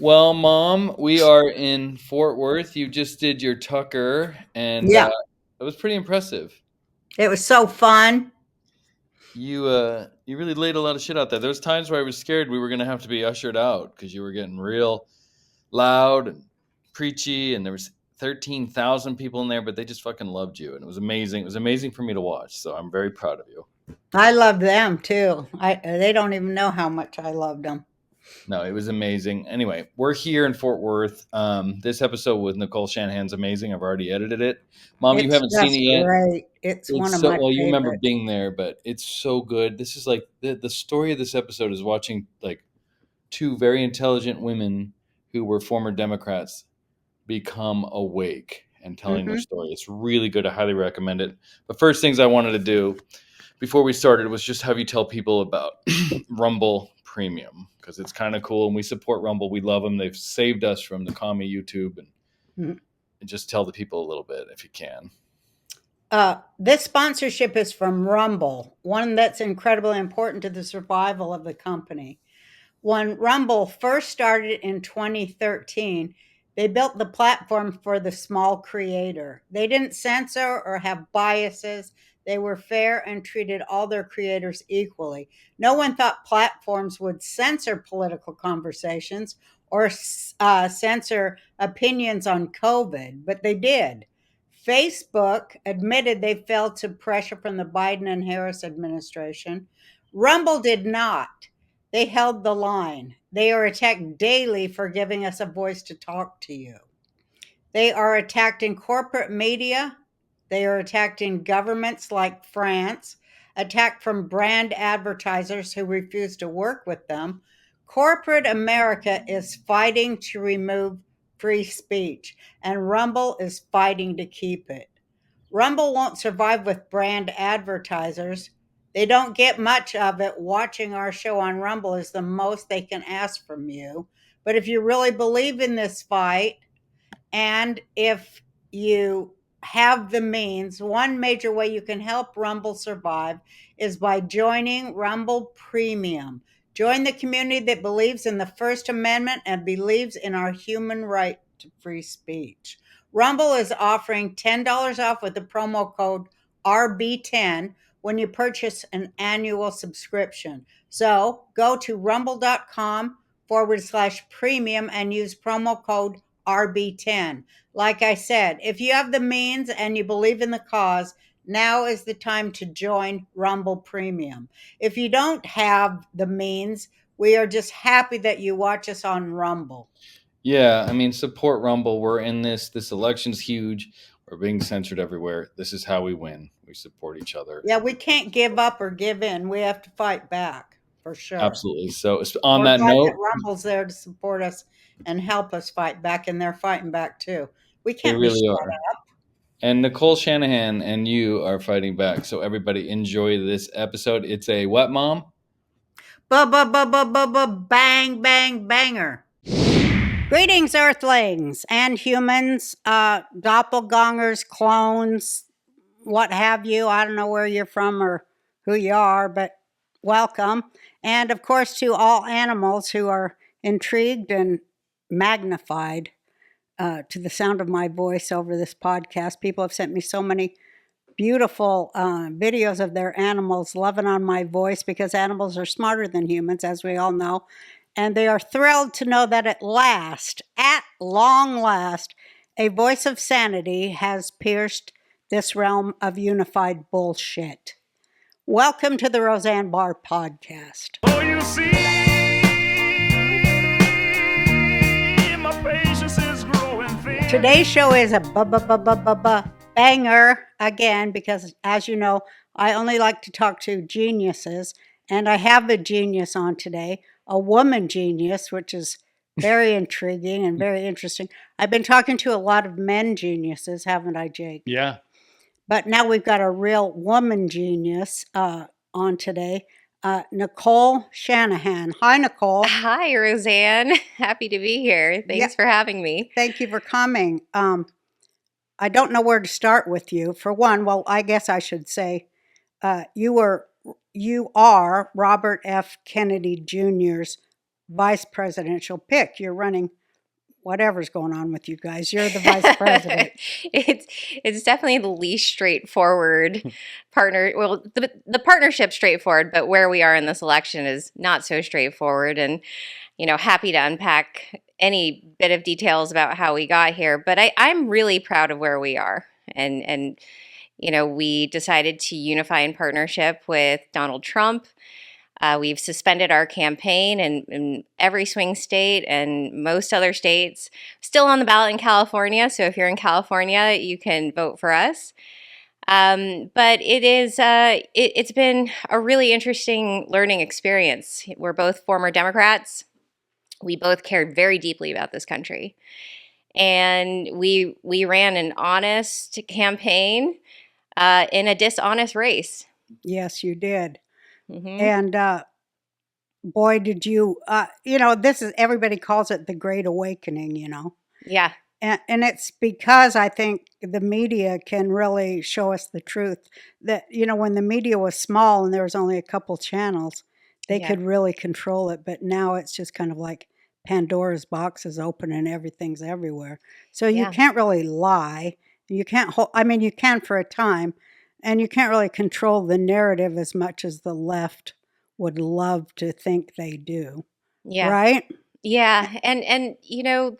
Well, Mom, we are in Fort Worth. You just did your Tucker, and Yeah, it was pretty impressive. it was so fun. You really laid a lot of shit out there. There was times where I was scared we were gonna have to be ushered out because you were getting real loud and preachy, and there was 13,000 people in there, but they just fucking loved you, and it was amazing. It was amazing for me to watch. So I'm very proud of you. I love them too. They don't even know how much I loved them. No, it was amazing. Anyway, we're here in Fort Worth. This episode with Nicole Shanahan's amazing. I've already edited it. Mom, you It's haven't seen it just yet. great. It's one It's of so my well. You remember favorites. being there, but it's so good. This is like the story of this episode is watching like two very intelligent women who were former Democrats become awake and telling their Hmm. story. It's really good. I highly recommend it. The first things I wanted to do before we started was just have you tell people about Rumble Premium because it's kind of cool and we support Rumble. We love them. They've saved us from the commie YouTube and just tell the people a little bit if you can. This sponsorship is from Rumble, one that's incredibly important to the survival of the company. When Rumble first started in 2013, they built the platform for the small creator. They didn't censor or have biases. They were fair and treated all their creators equally. No one thought platforms would censor political conversations or censor opinions on COVID, but they did. Facebook admitted they fell to pressure from the Biden and Harris administration. Rumble did not. They held the line. They are attacked daily for giving us a voice to talk to you. They are attacked in corporate media. They are attacked in governments like France, attacked from brand advertisers who refuse to work with them. Corporate America is fighting to remove free speech, and Rumble is fighting to keep it. Rumble won't survive with brand advertisers. They don't get much of it. Watching our show on Rumble is the most they can ask from you. But if you really believe in this fight, and if you have the means, one major way you can help Rumble survive is by joining Rumble Premium. Join the community that believes in the First Amendment and believes in our human right to free speech. Rumble is offering $10 off with the promo code RB10 when you purchase an annual subscription. So go to rumble.com/premium and use promo code RB10. Like I said, if you have the means and you believe in the cause, now is the time to join Rumble Premium. If you don't have the means, we are just happy that you watch us on Rumble. Yeah, I mean, support Rumble. We're in this. This election's huge. We're being censored everywhere. This is how we win. We support each other. Yeah, we can't give up or give in. We have to fight back for sure. Absolutely. So, on We're that glad that note, Rumble's there to support us and help us fight back, and they're fighting back too. We they can't be really shut are. And Nicole Shanahan and you are fighting back. So, everybody enjoy this episode. It's a what, Mom? Bang, bang, banger. Greetings, Earthlings and humans, doppelgangers, clones, what have you. I don't know where you're from or who you are, but welcome. And of course, to all animals who are intrigued and magnified to the sound of my voice over this podcast. People have sent me so many beautiful videos of their animals loving on my voice because animals are smarter than humans, as we all know. And they are thrilled to know that at long last, a voice of sanity has pierced this realm of unified bullshit. Welcome to the Roseanne Barr podcast. Oh, you see, my patience is growing thin. Today's show is a banger again because, as you know, I only like to talk to geniuses, and I have a genius on today, a woman genius, which is very intriguing and very interesting. I've been talking to a lot of men geniuses, haven't I, Jake? Yeah. But now we've got a real woman genius on today, Nicole Shanahan. Hi, Nicole. Hi, Roseanne. Happy to be here. Thanks for having me. Thank you for coming. I don't know where to start with you. For one, well, I guess I should say you are Robert F. Kennedy Jr.'s vice presidential pick. You're running whatever's going on with you guys. You're the vice president. It's definitely the least straightforward partner. Well, the partnership's straightforward, but where we are in this election is not so straightforward. And happy to unpack any bit of details about how we got here. But I'm really proud of where we are, and we decided to unify in partnership with Donald Trump. We've suspended our campaign in every swing state and most other states. Still on the ballot in California, so if you're in California, you can vote for us. But it's been a really interesting learning experience. We're both former Democrats. We both cared very deeply about this country, and we ran an honest campaign in a dishonest race. Yes, you did. Mm-hmm. And boy, did you, this is, everybody calls it the Great Awakening, Yeah. And it's because I think the media can really show us the truth that, when the media was small and there was only a couple channels, they could really control it. But now it's just kind of like Pandora's box is open and everything's everywhere. So you can't really lie. You can't you can for a time, and you can't really control the narrative as much as the left would love to think they do. Yeah. Right? Yeah. And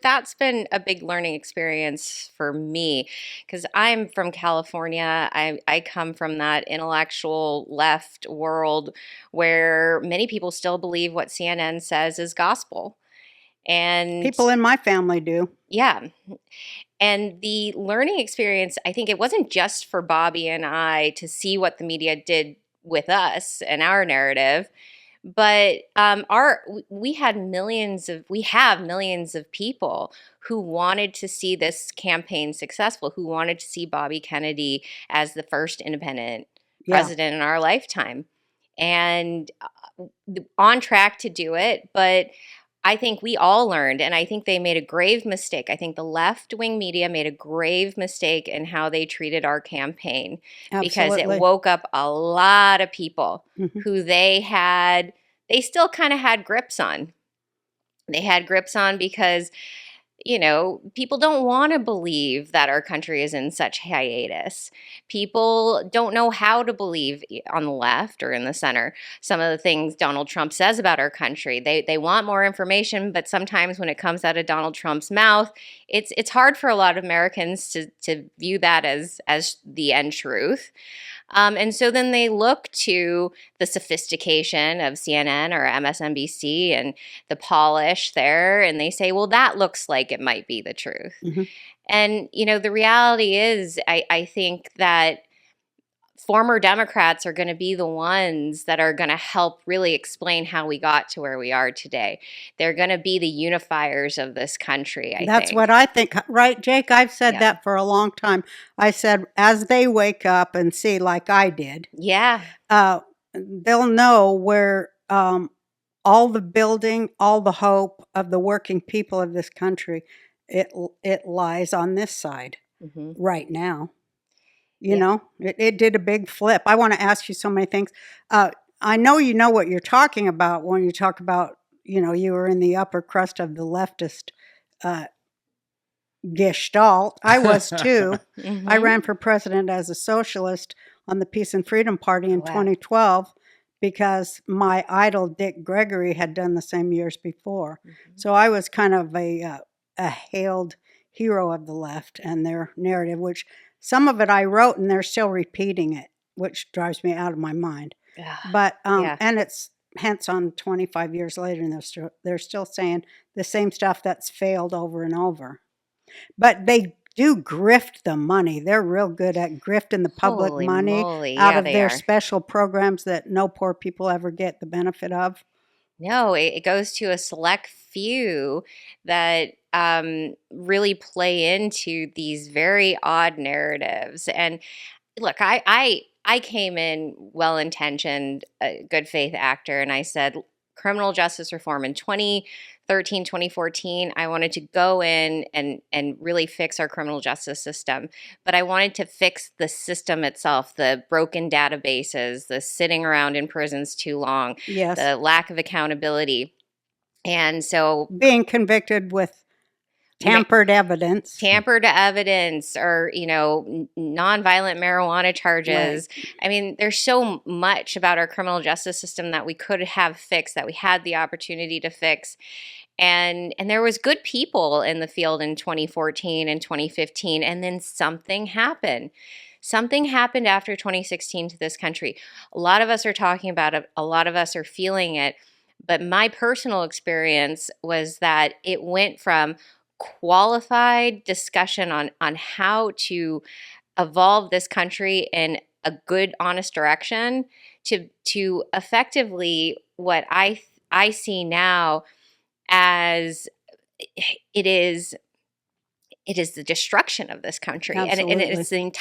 that's been a big learning experience for me because I'm from California. I come from that intellectual left world where many people still believe what CNN says is gospel. And people in my family do. Yeah. And the learning experience, I think it wasn't just for Bobby and I to see what the media did with us and our narrative, but we have millions of people who wanted to see this campaign successful, who wanted to see Bobby Kennedy as the first independent president in our lifetime, and on track to do it. But I think we all learned, and I think they made a grave mistake. I think the left-wing media made a grave mistake in how they treated our campaign. Absolutely. Because it woke up a lot of people who they still kind of had grips on. They had grips on because, people don't want to believe that our country is in such hiatus. People don't know how to believe on the left or in the center some of the things Donald Trump says about our country. They want more information, but sometimes when it comes out of Donald Trump's mouth, it's hard for a lot of Americans to view that as the end truth. And so then they look to the sophistication of CNN or MSNBC and the polish there, and they say, well, that looks like it might be the truth. And, the reality is, I think that former Democrats are going to be the ones that are going to help really explain how we got to where we are today. They're going to be the unifiers of this country, I think. That's what I think. Right, Jake? I've said that for a long time. I said, as they wake up and see, like I did, they'll know where all the building, all the hope of the working people of this country, it lies on this side right now. It did a big flip. I want to ask you so many things. I know you know what you're talking about when you talk about, you were in the upper crust of the leftist gestalt. I was too. I ran for president as a socialist on the Peace and Freedom Party in 2012 because my idol, Dick Gregory, had done the same years before. So I was kind of a hailed hero of the left and their narrative, which some of it I wrote and they're still repeating it, which drives me out of my mind. But and it's hence on 25 years later, and they're still saying the same stuff that's failed over and over. But they do grift the money. They're real good at grifting the public money out of their special programs that no poor people ever get the benefit of. No, it goes to a select few that really play into these very odd narratives. And look, I came in well-intentioned, a good faith actor, and I said criminal justice reform in 2013, 2014, I wanted to go in and really fix our criminal justice system. But I wanted to fix the system itself, the broken databases, the sitting around in prisons too long, the lack of accountability. And so Being convicted with tampered evidence. tampered evidence or, nonviolent marijuana charges. Right. I mean, there's so much about our criminal justice system that we could have fixed, that we had the opportunity to fix. And there was good people in the field in 2014 and 2015, and then something happened. Something happened after 2016 to this country. A lot of us are talking about it. A lot of us are feeling it. But my personal experience was that it went from qualified discussion on how to evolve this country in a good, honest direction to effectively what I see now as it is the destruction of this country, and Absolutely.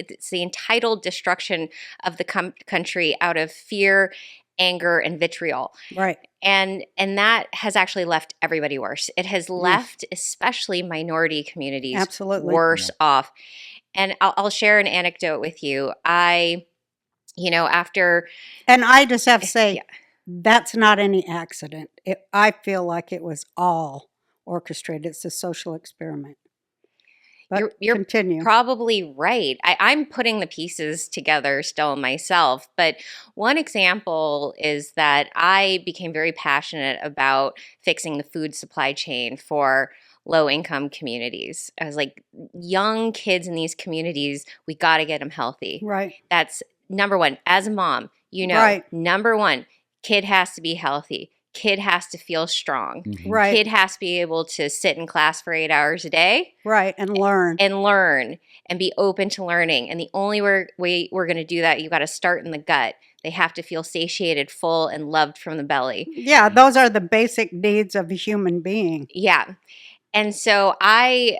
it's the entitled destruction of the country out of fear, anger, and vitriol. Right. And that has actually left everybody worse. It has left especially minority communities Absolutely. worse off. And I'll share an anecdote with you. After And I just have to say, yeah. that's not any accident. I feel like it was all orchestrated. It's a social experiment. But You're continue. probably right. I'm putting the pieces together still myself. But one example is that I became very passionate about fixing the food supply chain for low-income communities. I was like, young kids in these communities, we got to get them healthy. Right. That's number one. As a mom, Right. number one, kid has to be healthy. Kid has to feel strong. Right. Kid has to be able to sit in class for 8 hours a day. Right. And learn. And be open to learning. And the only way we're going to do that, you got to start in the gut. They have to feel satiated, full, and loved from the belly. Yeah, those are the basic needs of a human being. Yeah. And so I,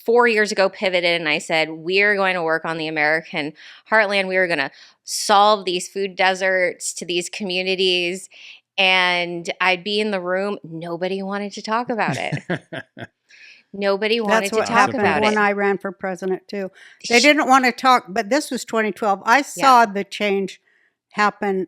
4 years ago pivoted and I said, we're going to work on the American heartland. We are going to solve these food deserts to these communities. And I'd be in the room. Nobody wanted to talk about it. Nobody wanted That's what to talk happened about when it. I ran for president too. They didn't want to talk, but this was 2012. I saw the change happen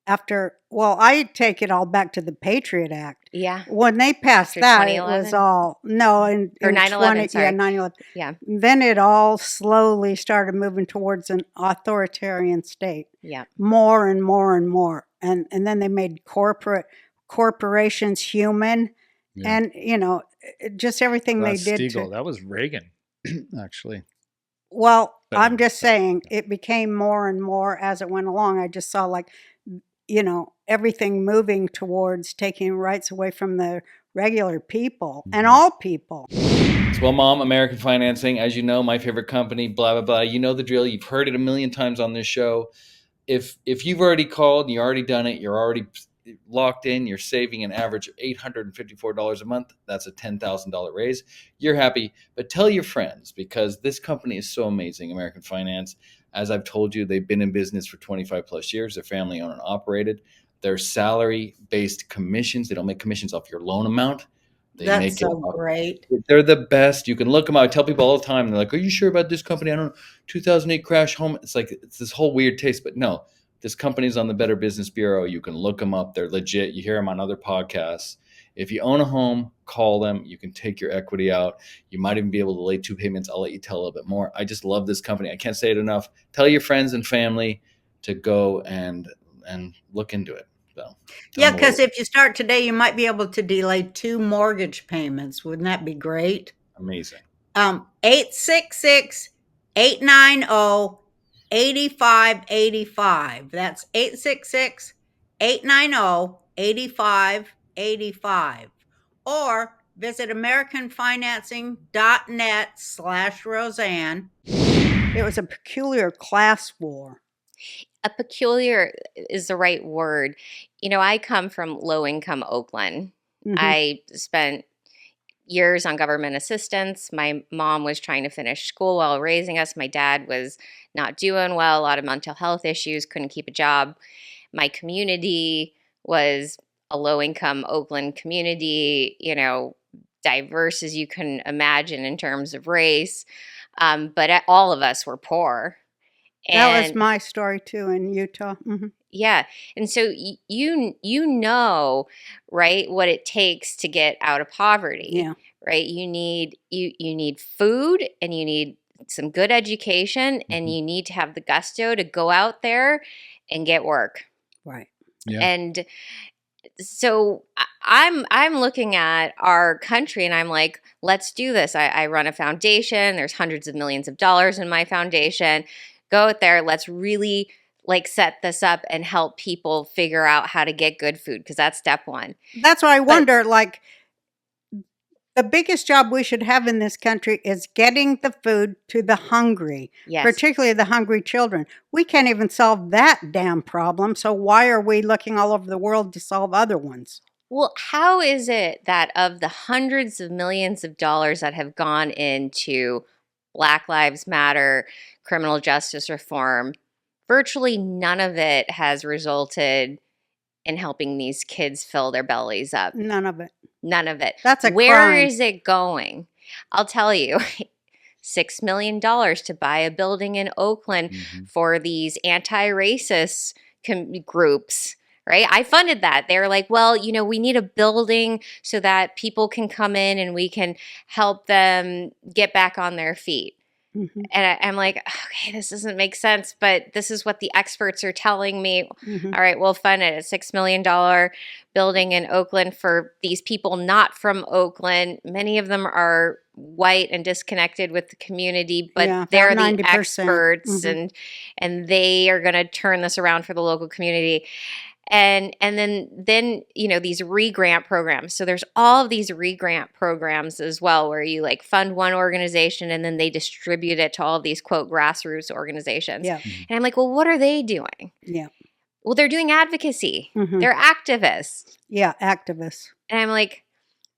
after, well, I take it all back to the Patriot Act. Yeah. When they passed After that, it 2011? was all, no, in Or 9/11, sorry. Yeah, 9/11. Yeah. Then it all slowly started moving towards an authoritarian state. Yeah. More and more and more. And then they made corporations human. Yeah. And, just everything they did Glass-Steagall. That was Reagan, actually. Well, But I'm no, just sorry. saying it became more and more as it went along. I just saw everything moving towards taking rights away from the regular people and all people. Well, Mom, American Financing, as you know, my favorite company, blah, blah, blah. You know the drill. You've heard it a million times on this show. If you've already called and you've already done it, you're already locked in, you're saving an average of $854 a month. That's a $10,000 raise. You're happy, but tell your friends because this company is so amazing, American Finance. As I've told you, they've been in business for 25 plus years. They're family owned and operated. They're salary-based commissions. They don't make commissions off your loan amount. That's so great. They're the best. You can look them up. I tell people all the time. They're like, "Are you sure about this company?" I don't know. 2008 crash home. It's like it's this whole weird taste, but no. This company's on the Better Business Bureau. You can look them up. They're legit. You hear them on other podcasts. If you own a home, call them. You can take your equity out. You might even be able to lay 2 payments. I'll let you tell a little bit more. I just love this company. I can't say it enough. Tell your friends and family to go and look into it. So, yeah, because if you start today, you might be able to delay 2 mortgage payments. Wouldn't that be great? Amazing. 866-890-8585. That's 866-890-8585. Or visit americanfinancing.net/Roseanne. It was a peculiar class war. A peculiar is the right word. I come from low-income Oakland. Mhm. I spent years on government assistance. My mom was trying to finish school while raising us. My dad was not doing well, a lot of mental health issues, couldn't keep a job. My community was a low-income Oakland community, diverse as you can imagine in terms of race. But all of us were poor. That was my story too in Utah. Mhm. Yeah. And so you know, right, what it takes to get out of poverty. Yeah. Right? You need food, and you need some good education, and you need to have the gusto to go out there and get work. Right. Yeah. And so I'm looking at our country, and I'm like, let's do this. I run a foundation. There's hundreds of millions of dollars in my foundation. Go out there. Let's really like set this up and help people figure out how to get good food, because that's step one. That's why I wonder, like, the biggest job we should have in this country is getting the food to the hungry, Yes. particularly the hungry children. We can't even solve that damn problem. So why are we looking all over the world to solve other ones? Well, how is it that of the hundreds of millions of dollars that have gone into Black Lives Matter, criminal justice reform, virtually none of it has resulted in helping these kids fill their bellies up? None of it. None of it. That's a Where crime. is it going? I'll tell you. $6 million to buy a building in Oakland for these anti-racist groups, right? I funded that. They were like, well, we need a building so that people can come in and we can help them get back on their feet. Mhm. And I'm like, okay, this doesn't make sense, but this is what the experts are telling me. Mhm. All right, we'll fund it. A $6 million building in Oakland for these people not from Oakland. Many of them are white and disconnected with the community, but Yeah, they're about the 90%. experts, Mhm. and they are going to turn this around for the local community. And then these re-grant programs. So there's all of these re-grant programs as well, where you like fund one organization and then they distribute it to all of these quote grassroots organizations. Yeah. And I'm like, well, what are they doing? Yeah. Well, they're doing advocacy. Mhm. They're activists. Yeah. Activists. And I'm like,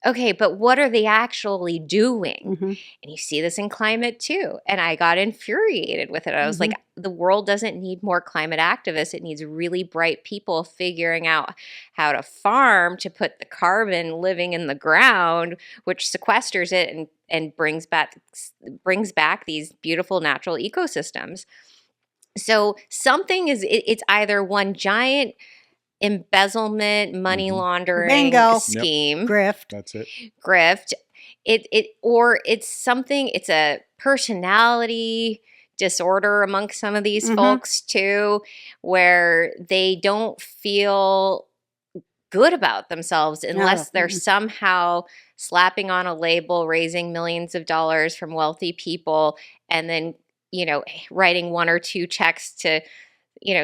okay, but what are they actually doing? Mhm. And you see this in climate too. And I got infuriated with it. I was like, the world doesn't need more climate activists. It needs really bright people figuring out how to farm to put the carbon living in the ground, which sequesters it and brings back these beautiful natural ecosystems. So something it's either one giant embezzlement, money laundering Bingo. scheme, Grift. That's it. grift. Or it's something. It's a personality disorder amongst some of these folks too, where they don't feel good about themselves unless they're somehow slapping on a label, raising millions of dollars from wealthy people, and then writing one or two checks to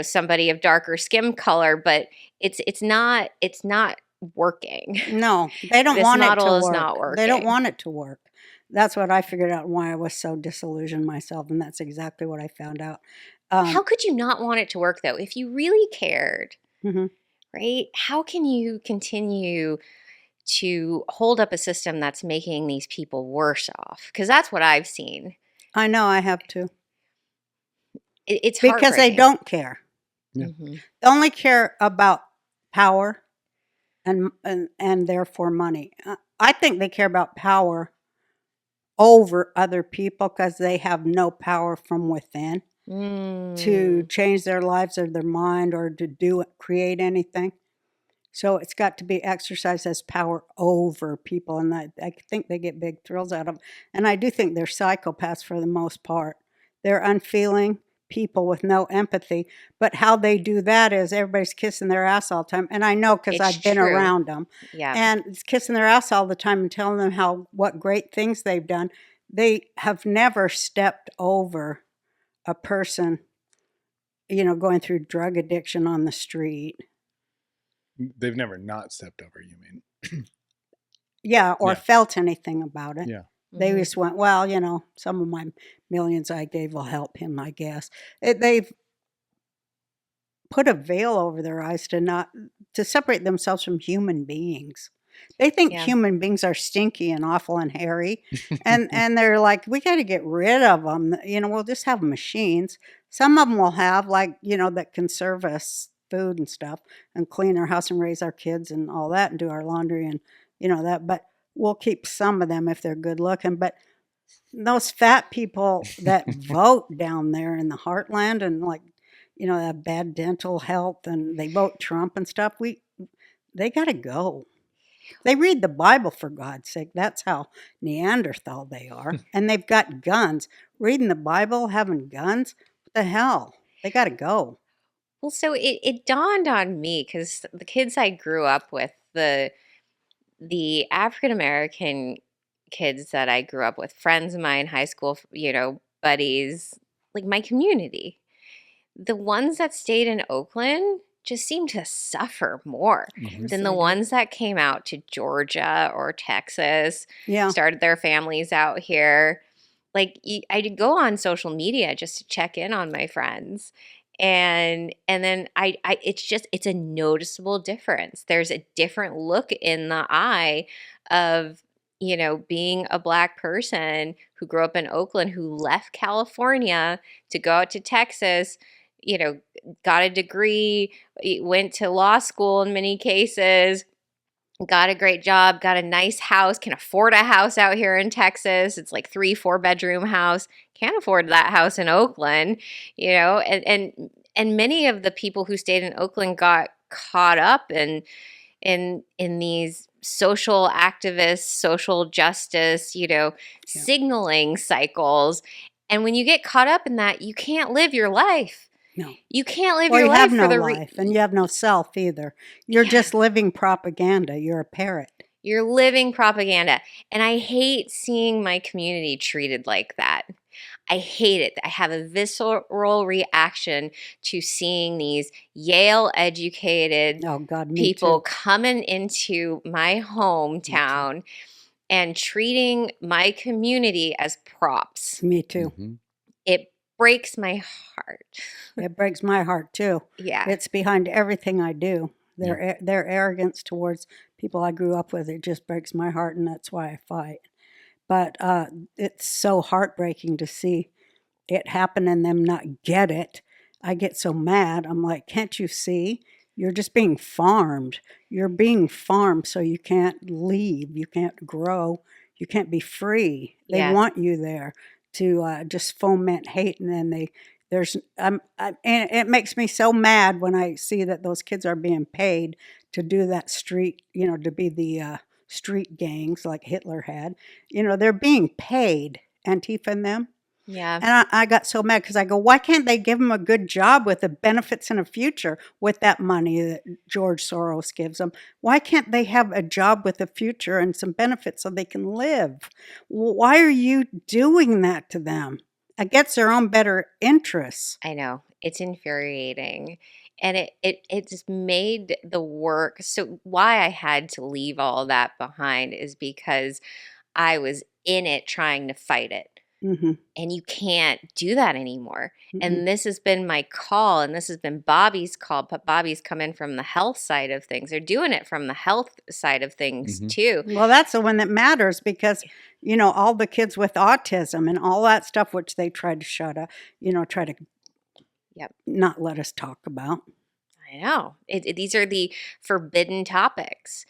somebody of darker skin color, but it's not working. No, they don't This want it to model work. is not They don't working. want it to work. That's what I figured out, why I was so disillusioned myself, and that's exactly what I found out. How could you not want it to work though? If you really cared, Mhm. right? How can you continue to hold up a system that's making these people worse off? Because that's what I've seen. I know I have to. It's Because they heartbreaking. don't care. Yeah. Mhm. They only care about power and therefore money. I think they care about power over other people because they have no power from within to change their lives or their mind or to create anything. So it's got to be exercised as power over people, and I think they get big thrills out of it. And I do think they're psychopaths for the most part. They're unfeeling people with no empathy, but how they do that is everybody's kissing their ass all the time. And I know because It's I've been true. around them. Yeah. And it's kissing their ass all the time and telling them what great things they've done. They have never stepped over a person, going through drug addiction on the street. They've never not stepped over, you mean? Yeah, or Yeah. felt anything about it. Yeah. They Mhm. just went, well, some of my millions I gave will help him, I guess. They've put a veil over their eyes to separate themselves from human beings. They think Yeah. human beings are stinky and awful and hairy, and they're like, we got to get rid of them. We'll just have machines. Some of them will have that can serve us food and stuff and clean our house and raise our kids and all that and do our laundry and that. But we'll keep some of them if they're good looking. But those fat people that vote down there in the heartland and have bad dental health and they vote Trump and stuff. They got to go. They read the Bible, for God's sake. That's how Neanderthal they are. And they've got guns. Reading the Bible, having guns? What the hell? They got to go. Well, so it dawned on me because the kids I grew up with, the African American kids that I grew up with, friends of mine, high school, buddies, like my community, the ones that stayed in Oakland just seemed to suffer more than the ones that came out to Georgia or Texas, started their families out here. Like I'd go on social media just to check in on my friends. And then it's a noticeable difference. There's a different look in the eye of, being a Black person who grew up in Oakland, who left California to go out to Texas, got a degree, went to law school in many cases, got a great job, got a nice house, can afford a house out here in Texas. It's like 3-4 bedroom house. Can't afford that house in Oakland, and many of the people who stayed in Oakland got caught up in these social activists, social justice, signaling cycles. And when you get caught up in that, you can't live your life. No. You can't live Or your you life have for no the life, and you have no self either. You're just living propaganda. You're a parrot. You're living propaganda. And I hate seeing my community treated like that. I hate it. I have a visceral reaction to seeing these Yale-educated people coming into my hometown and treating my community as props. Me too. Mm-hmm. It breaks my heart. It breaks my heart too. Yeah. It's behind everything I do. Their arrogance towards people I grew up with, it just breaks my heart, and that's why I fight. But it's so heartbreaking to see it happen and them not get it. I get so mad. I'm like, can't you see? You're just being farmed. You're being farmed so you can't leave. You can't grow. You can't be free. They want you there to just foment hate, and then and it makes me so mad when I see that those kids are being paid to do that street, to be the street gangs like Hitler had. They're being paid, Antifa and them. Yeah. And I got so mad because I go, why can't they give them a good job with the benefits in a future with that money that George Soros gives them? Why can't they have a job with a future and some benefits so they can live? Why are you doing that to them? Against their own better interests. I know. It's infuriating. And it just made the work. So why I had to leave all that behind is because I was in it trying to fight it. Mm-hmm. And you can't do that anymore. Mm-hmm. And this has been my call, and this has been Bobby's call, but Bobby's come in from the health side of things. They're doing it from the health side of things too. Well, that's the one that matters because, all the kids with autism and all that stuff, which they tried to shut up, try to not let us talk about. I know. These are the forbidden topics.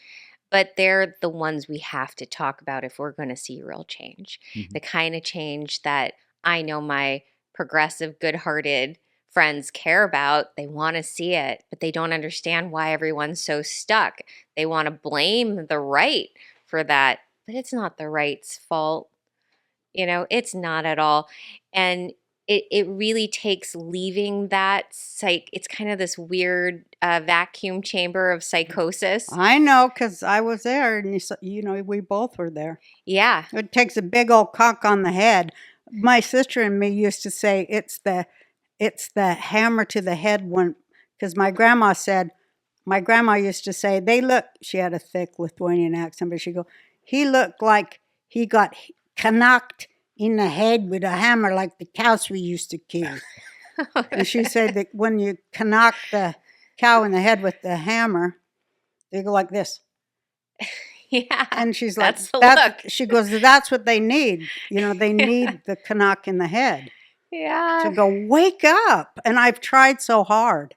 But they're the ones we have to talk about if we're going to see real change. Mm-hmm. The kind of change that I know my progressive, good-hearted friends care about. They want to see it, but they don't understand why everyone's so stuck. They want to blame the right for that, but it's not the right's fault. It's not at all. And it really takes leaving that it's kind of this weird vacuum chamber of psychosis. I know, because I was there, and we both were there. Yeah. It takes a big old cock on the head. My sister and me used to say it's the hammer to the head one, because my grandma used to say, she had a thick Lithuanian accent, but she'd go, he looked like he got knocked in the head with a hammer like the cows we used to kill. And she said that when you knock the cow in the head with the hammer, they go like this. Yeah. And she's like, that's the look. She goes, that's what they need. They need the knock in the head. Yeah. To go, wake up. And I've tried so hard.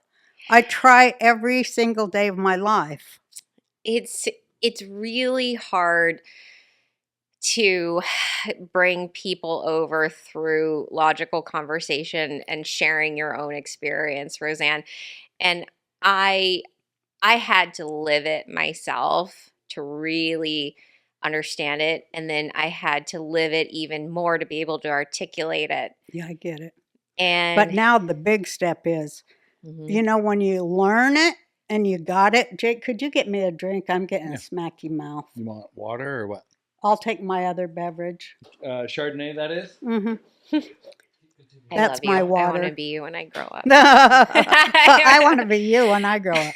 I try every single day of my life. It's really hard to bring people over through logical conversation and sharing your own experience, Roseanne. And I had to live it myself to really understand it, and then I had to live it even more to be able to articulate it. Yeah, I get it. And But now the big step is, Mhm. when you learn it and you got it. Jake, could you get me a drink? I'm getting Yeah. a smacky mouth. You want water or what? I'll take my other beverage. Chardonnay, that is. Mm-hmm. I That's love you. my I want water. to be you when I grow up. I want to be you when I grow up.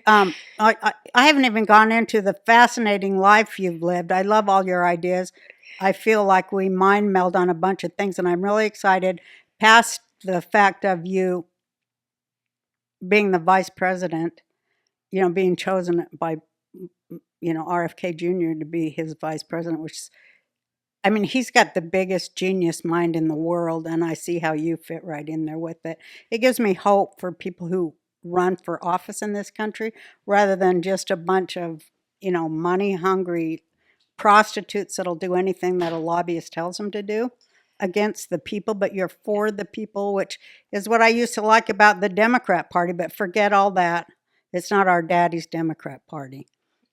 I haven't even gone into the fascinating life you've lived. I love all your ideas. I feel like we mind meld on a bunch of things, and I'm really excited past the fact of you being the vice president, being chosen by, RFK Jr. to be his vice president, which is, he's got the biggest genius mind in the world, and I see how you fit right in there with it. It gives me hope for people who run for office in this country rather than just a bunch of, money hungry prostitutes that'll do anything that a lobbyist tells them to do against the people, but you're for the people, which is what I used to like about the Democrat Party, but forget all that. It's not our daddy's Democrat Party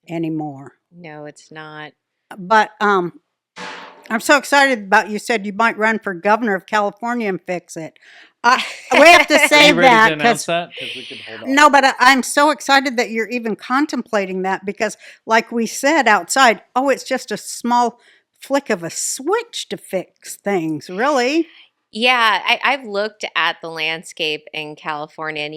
anymore. No, it's not. But I'm so excited about you said you might run for governor of California and fix it. We have to Are say you ready that to announce because that? Because we could hold on. no, but I'm so excited that you're even contemplating that because, like we said outside, it's just a small flick of a switch to fix things. Really? Yeah, I've looked at the landscape in California, and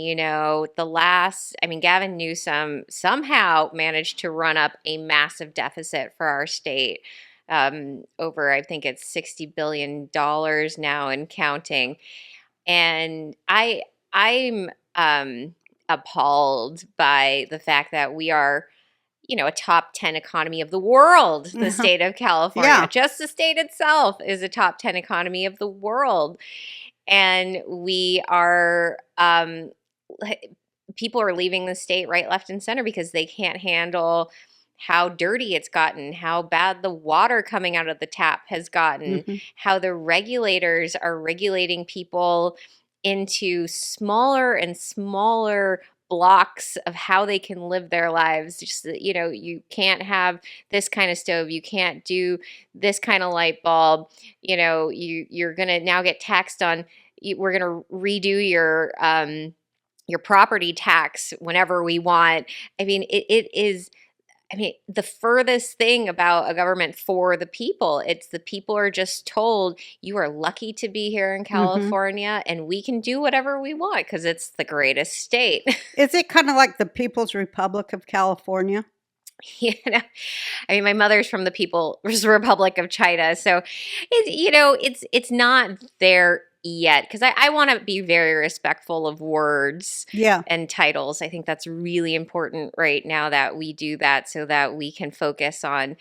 Gavin Newsom somehow managed to run up a massive deficit for our state, over, I think it's $60 billion now and counting. And I'm appalled by the fact that we are, a top 10 economy of the world, the state of California. Yeah. Just the state itself is a top 10 economy of the world. And we are, people are leaving the state right, left, and center because they can't handle how dirty it's gotten, how bad the water coming out of the tap has gotten, how the regulators are regulating people into smaller and smaller blocks of how they can live their lives. Just, you can't have this kind of stove, you can't do this kind of light bulb, you're going to now get taxed on, we're going to redo your property tax whenever we want. It is, the furthest thing about a government for the people. It's the people are just told, you are lucky to be here in California and we can do whatever we want because it's the greatest state. Is it kind of like the People's Republic of California? My mother's from the People's Republic of China. So, it's not there yet because I want to be very respectful of words and titles. I think that's really important right now that we do that so that we can focus on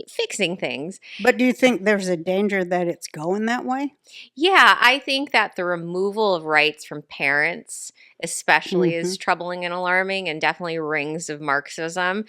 fixing things. But do you think there's a danger that it's going that way? Yeah, I think that the removal of rights from parents especially is troubling and alarming and definitely rings of Marxism.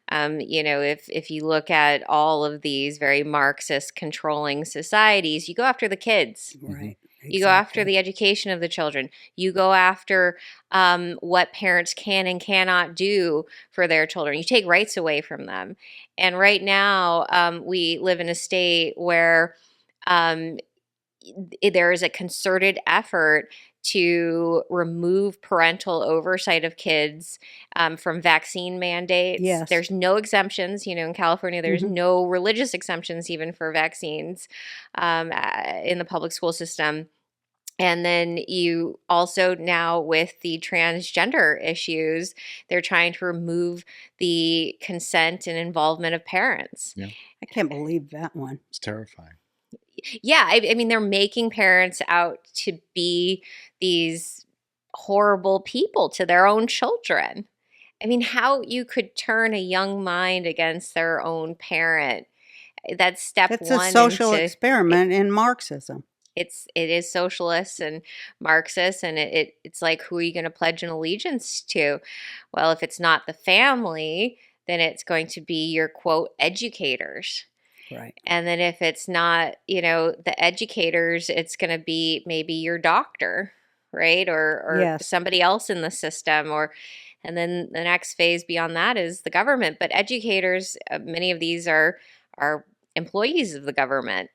If you look at all of these very Marxist controlling societies, you go after the kids. Right. You go after the education of the children. You go after what parents can and cannot do for their children. You take rights away from them. And right now, we live in a state where there is a concerted effort to remove parental oversight of kids from vaccine mandates. Yes. There's no exemptions. In California, there's no religious exemptions even for vaccines in the public school system. And then you also now with the transgender issues, they're trying to remove the consent and involvement of parents. Yeah. I can't believe that one. It's terrifying. Yeah, they're making parents out to be these horrible people to their own children. How you could turn a young mind against their own parent. That's step one. It's a social experiment in Marxism. It is socialist and Marxist, and it's like, who are you going to pledge an allegiance to? Well, if it's not the family, then it's going to be your, quote, educators. Right. And then if it's not, the educators, it's going to be maybe your doctor, right? Or Yes. somebody else in the system, and then the next phase beyond that is the government. But educators, many of these are employees of the government.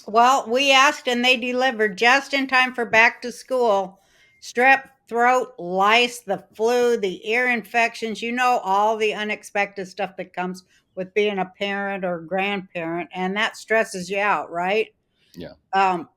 Well, we asked and they delivered just in time for back to school. Strep throat, lice, the flu, the ear infections, all the unexpected stuff that comes with being a parent or grandparent, and that stresses you out, right? Yeah.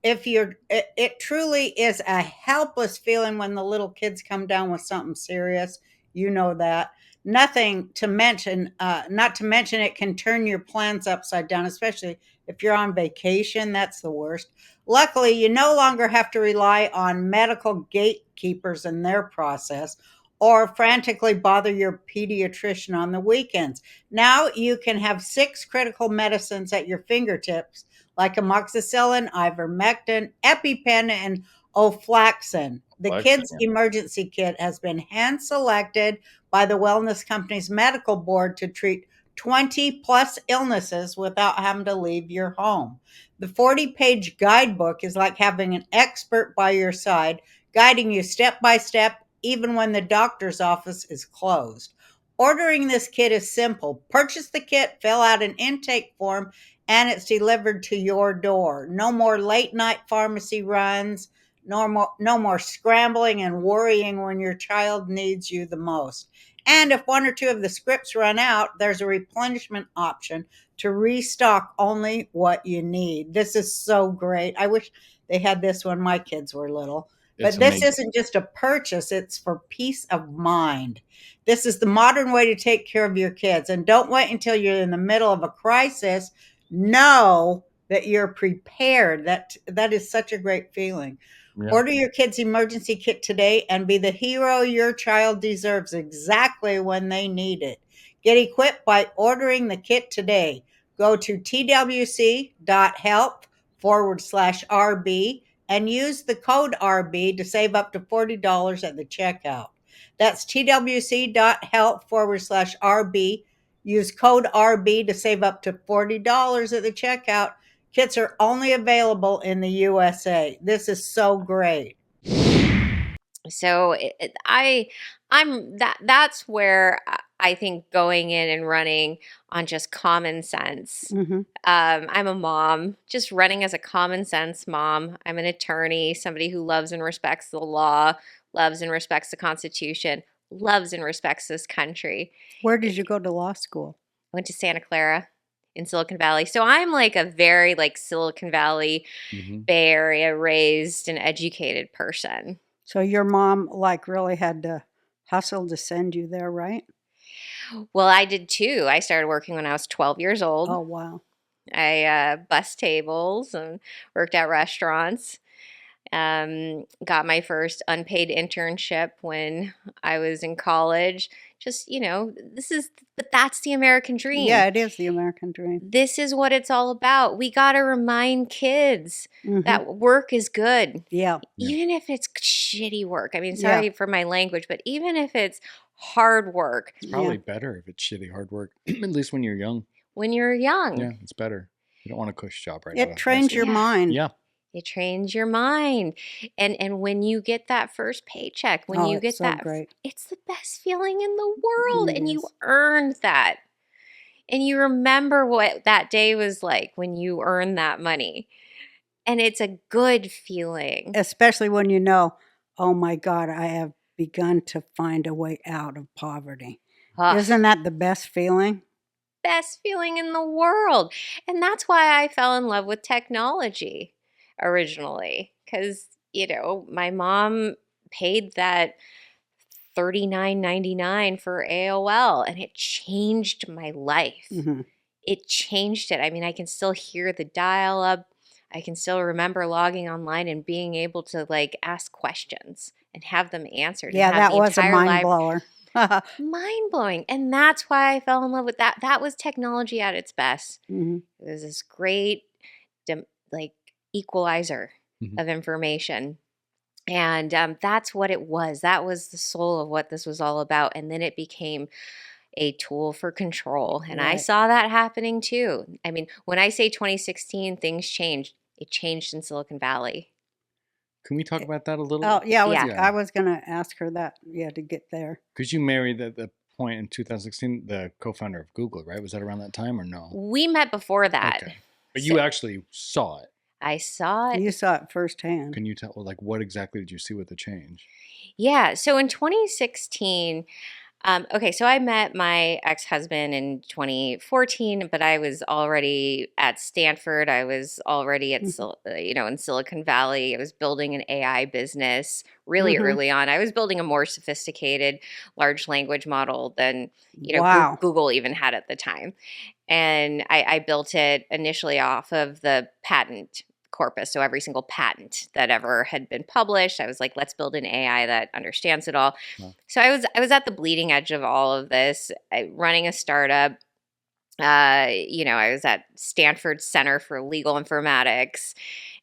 If it truly is a helpless feeling when the little kids come down with something serious. That. Nothing to mention, not to mention it can turn your plans upside down, especially if you're on vacation. That's the worst. Luckily, you no longer have to rely on medical gatekeepers in their process or frantically bother your pediatrician on the weekends. Now you can have 6 critical medicines at your fingertips, like amoxicillin, ivermectin, EpiPen, and oflaxin. The kids' emergency kit has been hand selected by the wellness company's medical board to treat 20 plus illnesses without having to leave your home. The 40-page guidebook is like having an expert by your side, guiding you step by step, even when the doctor's office is closed. Ordering this kit is simple. Purchase the kit, fill out an intake form, and it's delivered to your door. No more late night pharmacy runs, no more scrambling and worrying when your child needs you the most. And if 1 or 2 of the scripts run out, there's a replenishment option to restock only what you need. This is so great. I wish they had this when my kids were little. But It's this amazing. isn't just a purchase, it's for peace of mind. This is the modern way to take care of your kids. And don't wait until you're in the middle of a crisis. Know that you're prepared. That is such a great feeling. Yeah. Order your kid's emergency kit today and be the hero your child deserves exactly when they need it. Get equipped by ordering the kit today. Go to twc.help/RB and use the code RB to save up to $40 at the checkout. That's twc.help/RB. Use code RB to save up to $40 at the checkout. Kits are only available in the USA. This is so great. So that's where I think going in and running on just common sense. Mm-hmm. I'm a mom, just running as a common sense mom. I'm an attorney, somebody who loves and respects the law, loves and respects the Constitution, loves and respects this country. Where did you go to law school? I went to Santa Clara in Silicon Valley. So I'm like a very Silicon Valley, Bay Area raised and educated person. So your mom really had to hustle to send you there, right? Well, I did too. I started working when I was 12 years old. Oh, wow. I bussed tables and worked at restaurants. Got my first unpaid internship when I was in college. Just, but that's the American dream. Yeah, it is the American dream. This is what it's all about. We got to remind kids that work is good. Yeah. Even if it's shitty work. I mean, sorry for my language, but even if it's hard work. It's probably better if it's shitty hard work, at least when you're young. When you're young. Yeah, it's better. You don't want a cush job right now. It trains your mind. Yeah. It trains your mind. And when you get that first paycheck, when you get that, great. It's the best feeling in the world. And you earned that. And you remember what that day was like when you earned that money. And it's a good feeling. Especially when oh my God, I have begun to find a way out of poverty. Isn't that the best feeling? Best feeling in the world. And that's why I fell in love with technology originally. Because, my mom paid that $39.99 for AOL, and it changed my life. Mm-hmm. It changed it. I mean, I can still hear the dial-up. I can still remember logging online and being able to ask questions and have them answered. Yeah, that was a mind blower. Mind blowing. And that's why I fell in love with that. That was technology at its best. Mm-hmm. It was this great equalizer of information. And that's what it was. That was the soul of what this was all about. And then it became a tool for control. And I Right. saw that happening too. I mean, when I say 2016, things changed. It changed in Silicon Valley. Can we talk about that a little? Oh, yeah, Yeah. I was going to ask her that, to get there. Because you married at the point in 2016 the co-founder of Google, right? Was that around that time or no? We met before that. Okay. But So- you actually saw it. I saw it. You saw it firsthand. Can you tell, like, what exactly did you see with the change? Yeah. So in 2016, okay, so I met my ex-husband in 2014, but I was already at Stanford. I was already at, in Silicon Valley. I was building an AI business really early on. I was building a more sophisticated large language model than, Wow. Google even had at the time. And I built it initially off of the patent corpus. So every single patent that ever had been published, I was like, let's build an AI that understands it all. Wow. So I was at the bleeding edge of all of this, running a startup. I was at Stanford Center for Legal Informatics.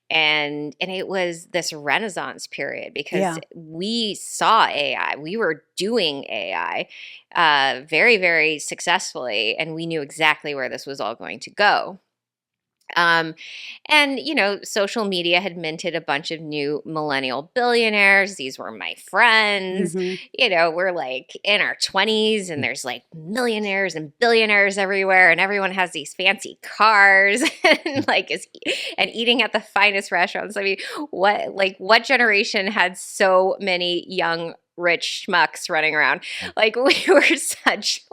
And it was this renaissance period because we saw AI. We were doing AI very, very successfully, and we knew exactly where this was all going to go. And, social media had minted a bunch of new millennial billionaires. These were my friends. We're like in our 20s and there's like millionaires and billionaires everywhere. And everyone has these fancy cars and and eating at the finest restaurants. I mean, what generation had so many young, rich schmucks running around? Like we were such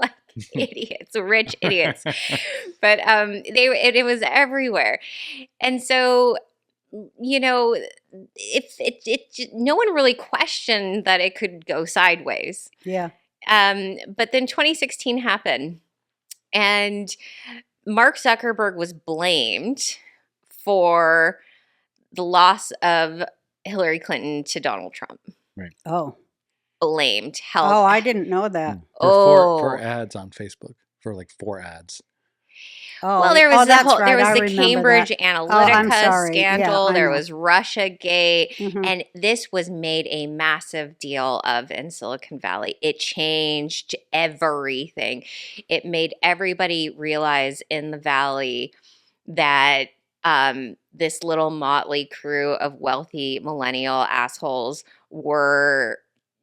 idiots, rich idiots. But it was everywhere. And so, no one really questioned that it could go sideways. Yeah. But then 2016 happened, and Mark Zuckerberg was blamed for the loss of Hillary Clinton to Donald Trump. Right. Oh. Blamed. Oh, I didn't know that. For ads on Facebook, for like 4 ads. Oh, well, there was that's there right. was I the remember Cambridge that. Analytica scandal. I There know. was Russiagate, Mhm. and this was made a massive deal of in Silicon Valley. It changed everything. It made everybody realize in the Valley that this little motley crew of wealthy millennial assholes were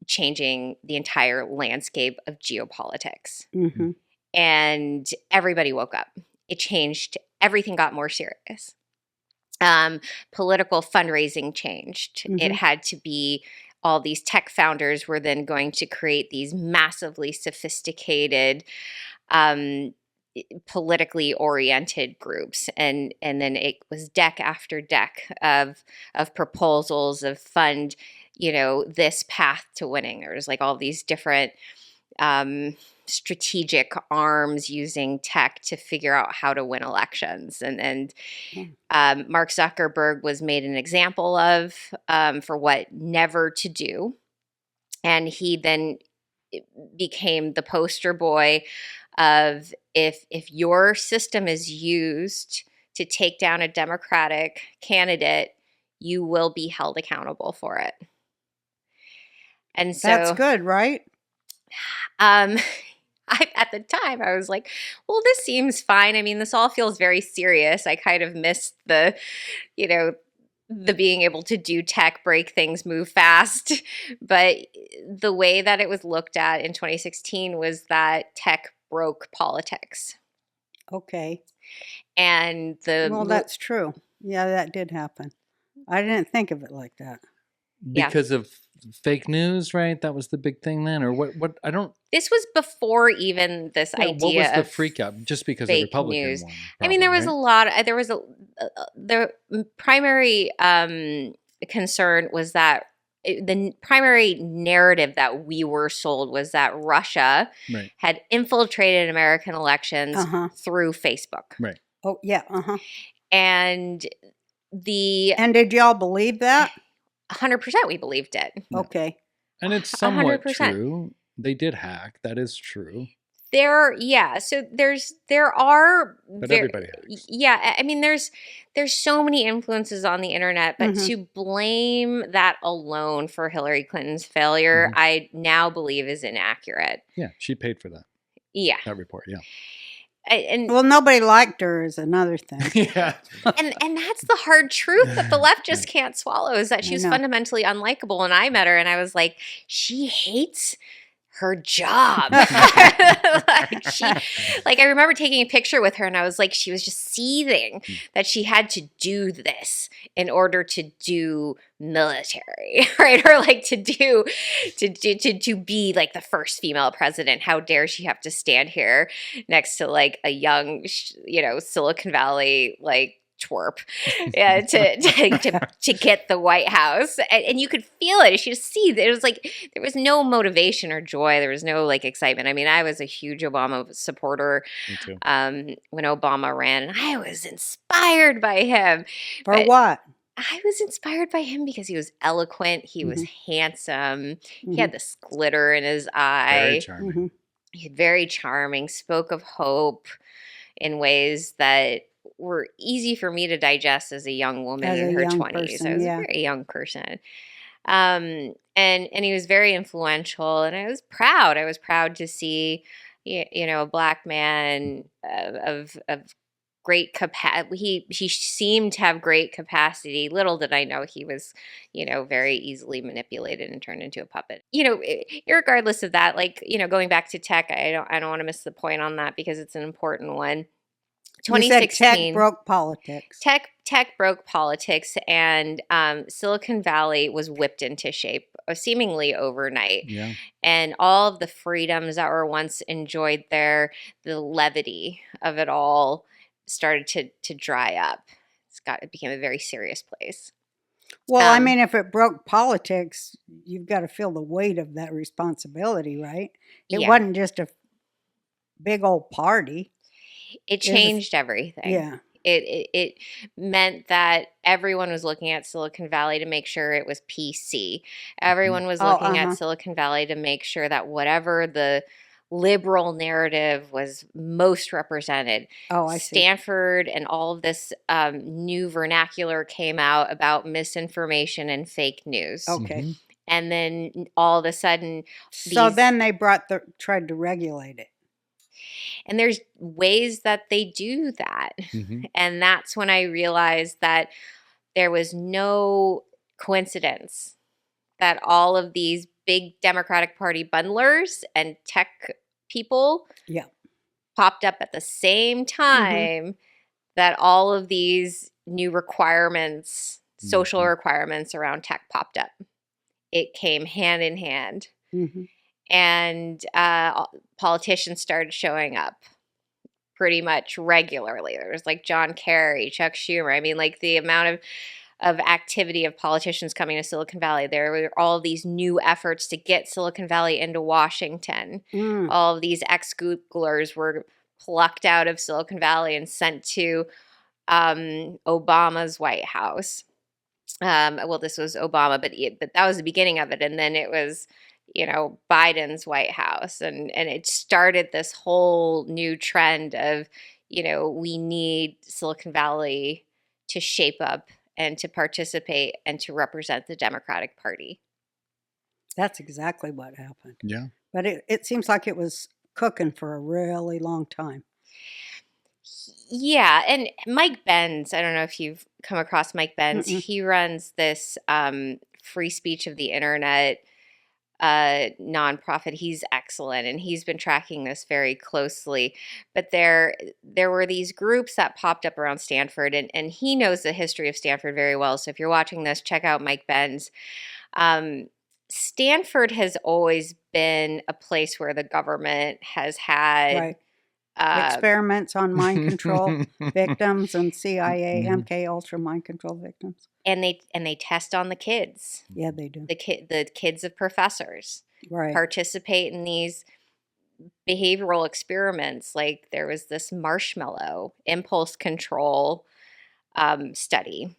changing the entire landscape of geopolitics. Mhm. And everybody woke up. It changed. Everything got more serious. Political fundraising changed. It had to be all these tech founders were then going to create these massively sophisticated, politically oriented groups. And then it was deck after deck of proposals of fund, this path to winning. There was like all these different strategic arms using tech to figure out how to win elections. And Mark Zuckerberg was made an example of for what never to do. And he then became the poster boy of if your system is used to take down a Democratic candidate, you will be held accountable for it. And so That's good, right? At the time, I was like, well, this seems fine. I mean, this all feels very serious. I kind of missed the being able to do tech, break things, move fast. But the way that it was looked at in 2016 was that tech broke politics. Okay. And Well, that's true. Yeah, that did happen. I didn't think of it like that. Because of fake news, right? That was the big thing then, or what? I don't. This was before even this idea. What was the of freak out? Just because the Republican news. won. I mean, there was right? a lot. There was the primary concern was that the primary narrative that we were sold was that Russia had infiltrated American elections through Facebook. Right. Oh yeah. And did y'all believe that? 100% we believed it. Okay. And it's somewhat 100%. true. They did hack. That is true. So there are But everybody hacks. Yeah, I mean there's so many influences on the internet, but to blame that alone for Hillary Clinton's failure, I now believe is inaccurate. Yeah, she paid for that. Yeah. That report, yeah. And Well, nobody liked her is another thing. Yeah. and that's the hard truth that the left just can't swallow, is that I she's know. fundamentally unlikable. And I met her and I was like, she hates her job. I remember taking a picture with her and I was like, she was just seething that she had to do this in order to do military, right? Or like to be like the first female president. How dare she have to stand here next to like a young, Silicon Valley, like, twerp to get the White House, and you could feel it. She just see it was like there was no motivation or joy. There was no like excitement. I mean, I was a huge Obama supporter. Me too. When Obama ran, and I was inspired by him. For But what? I was inspired by him because he was eloquent. He was handsome. He had this glitter in his eye. Very charming. He very charming. Spoke of hope in ways that were easy for me to digest as a young woman As in a her young 20s. person, I was yeah. a very young person. And he was very influential, and I was proud. I was proud to see, a Black man of great capacity. He seemed to have great capacity. Little did I know he was, very easily manipulated and turned into a puppet. Irregardless of that, like, going back to tech, I don't want to miss the point on that because it's an important one. You said 2016, tech broke politics. Tech broke politics, and Silicon Valley was whipped into shape seemingly overnight. Yeah. And all of the freedoms that were once enjoyed there, the levity of it all started to dry up. It became a very serious place. Well, I mean, if it broke politics, you've got to feel the weight of that responsibility, right? It Yeah. wasn't just a big old party. It changed everything. Yeah. It meant that everyone was looking at Silicon Valley to make sure it was PC. Everyone was looking at Silicon Valley to make sure that whatever the liberal narrative was most represented. Oh, I see. Stanford and all of this new vernacular came out about misinformation and fake news. Okay. And then all of a sudden, So then they tried to regulate it. and there's ways that they do that. And that's when I realized that there was no coincidence that all of these big Democratic Party bundlers and tech people popped up at the same time that all of these new requirements, social requirements around tech popped up. It came hand in hand. And politicians started showing up pretty much regularly. There was like John Kerry, Chuck Schumer. I mean, like the amount of activity of politicians coming to Silicon Valley. There were all these new efforts to get Silicon Valley into Washington. All of these ex-Googlers were plucked out of Silicon Valley and sent to Obama's White House. Well, this was Obama, but that was the beginning of it. And then it was, Biden's White House. And it started this whole new trend of, we need Silicon Valley to shape up and to participate and to represent the Democratic Party. That's exactly what happened. Yeah. But it seems like it was cooking for a really long time. Yeah. And Mike Benz, I don't know if you've come across Mike Benz. He runs this free speech of the internet nonprofit. He's excellent, and he's been tracking this very closely. But there were these groups that popped up around Stanford, and he knows the history of Stanford very well. So if you're watching this, check out Mike Benz. Stanford has always been a place where the government has had experiments on mind control victims and CIA, MK Ultra mind control victims. And they test on the kids. Yeah, they do. The kids of professors participate in these behavioral experiments. Like there was this marshmallow impulse control study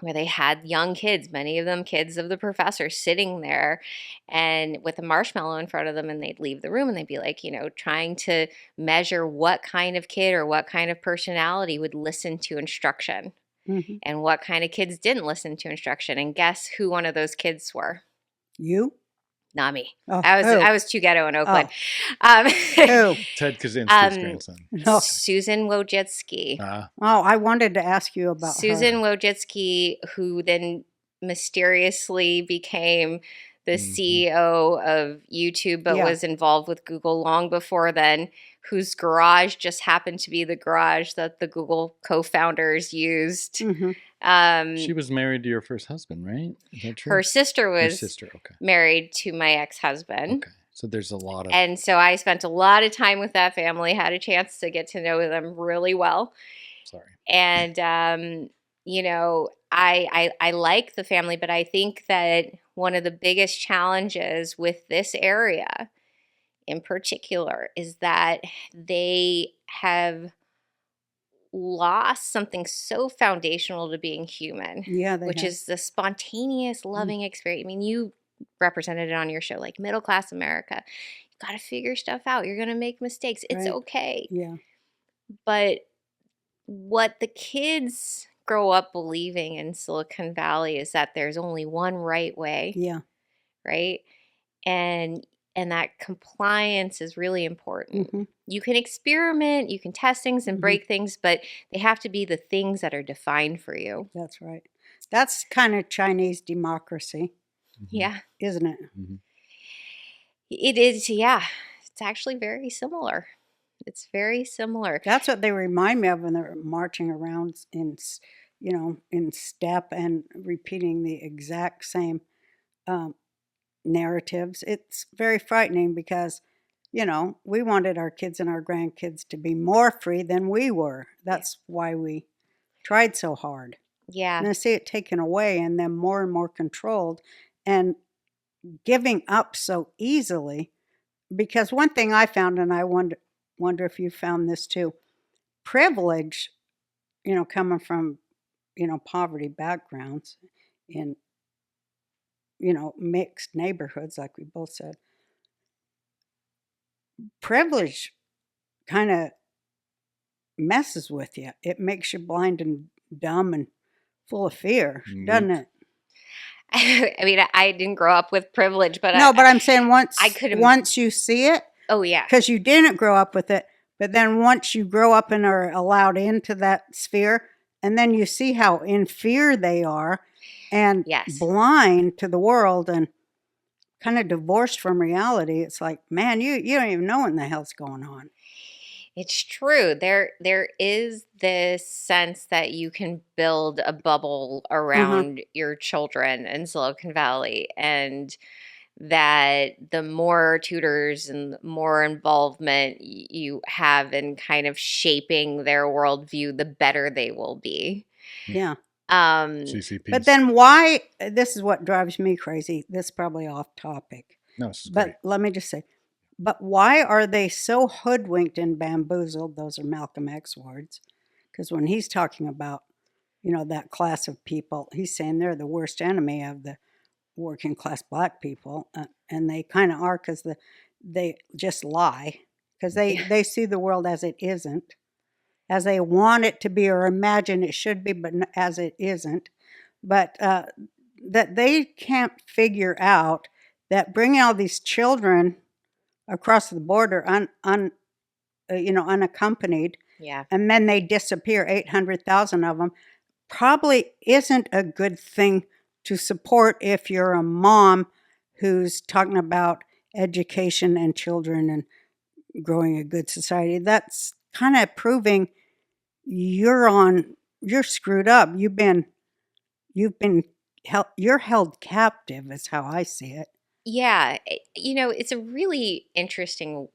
where they had young kids, many of them kids of the professor, sitting there and with a marshmallow in front of them, and they'd leave the room and they'd be like, trying to measure what kind of kid or what kind of personality would listen to instruction. And what kind of kids didn't listen to instruction. And guess who one of those kids were? You? Not me. Oh, I who? was too ghetto in Oakland. Who? Ted Kaczynski's Um, grandson. No. Susan Wojcicki. Oh, I wanted to ask you about Susan her. Wojcicki, who then mysteriously became the Mhm. CEO of YouTube, but Yeah. was involved with Google long before then, whose garage just happened to be the garage that the Google co-founders used. Hmm. She was married to your first husband, right? Is that true? Her sister Your was sister, okay. married to my ex-husband. Okay. So there's a lot of. And so I spent a lot of time with that family, had a chance to get to know them really well. Sorry. And, you know, I like the family, but I think that one of the biggest challenges with this area in particular is that they have lost something so foundational to being human, Yeah, they which have. is the spontaneous, loving experience. I mean, you represented it on your show, like middle class America. You got to figure stuff out. You're going to make mistakes. It's Right. okay. Yeah. But what the kids grow up believing in Silicon Valley is that there's only one right way, Yeah. right? And that compliance is really important. Hmm. You can experiment, you can test things and Mhm. break things, but they have to be the things that are defined for you. That's right. That's kind of Chinese democracy, Yeah, isn't it? Mhm. it is. Yeah, it's actually very similar. It's very similar. That's what they remind me of when they're marching around in step and repeating the exact same narratives. It's very frightening because, we wanted our kids and our grandkids to be more free than we were. That's why we tried so hard. Yeah. And I see it taken away and them more and more controlled and giving up so easily. Because one thing I found, and I wonder if you found this too, privilege, coming from, poverty backgrounds in, mixed neighborhoods, like we both said, privilege kind of messes with you. It makes you blind and dumb and full of fear, doesn't it? I mean, I didn't grow up with privilege, but No, but I'm saying I could have. once you see it, Oh yeah, because you didn't grow up with it, but then once you grow up and are allowed into that sphere, and then you see how in fear they are and Yes. blind to the world and kind of divorced from reality, it's like, man, you don't even know what in the hell's going on. It's true. There is this sense that you can build a bubble around your children in Silicon Valley, and that the more tutors and the more involvement you have in kind of shaping their worldview, the better they will be. Yeah. CCPs. But then why, this is what drives me crazy. This is probably off topic. No, this is But great. let me just say, but why are they so hoodwinked and bamboozled? Those are Malcolm X words. Because when he's talking about, that class of people, he's saying they're the worst enemy of the working class black people. And they kind of are, because they just lie. Because they see the world as it isn't, as they want it to be or imagine it should be, but as it isn't. But that they can't figure out that bringing all these children across the border unaccompanied, Yeah. and then they disappear, 800,000 of them, probably isn't a good thing to support if you're a mom who's talking about education and children and growing a good society. That's kind of proving you're screwed up. You're held captive, is how I see it. Yeah. It's a really interesting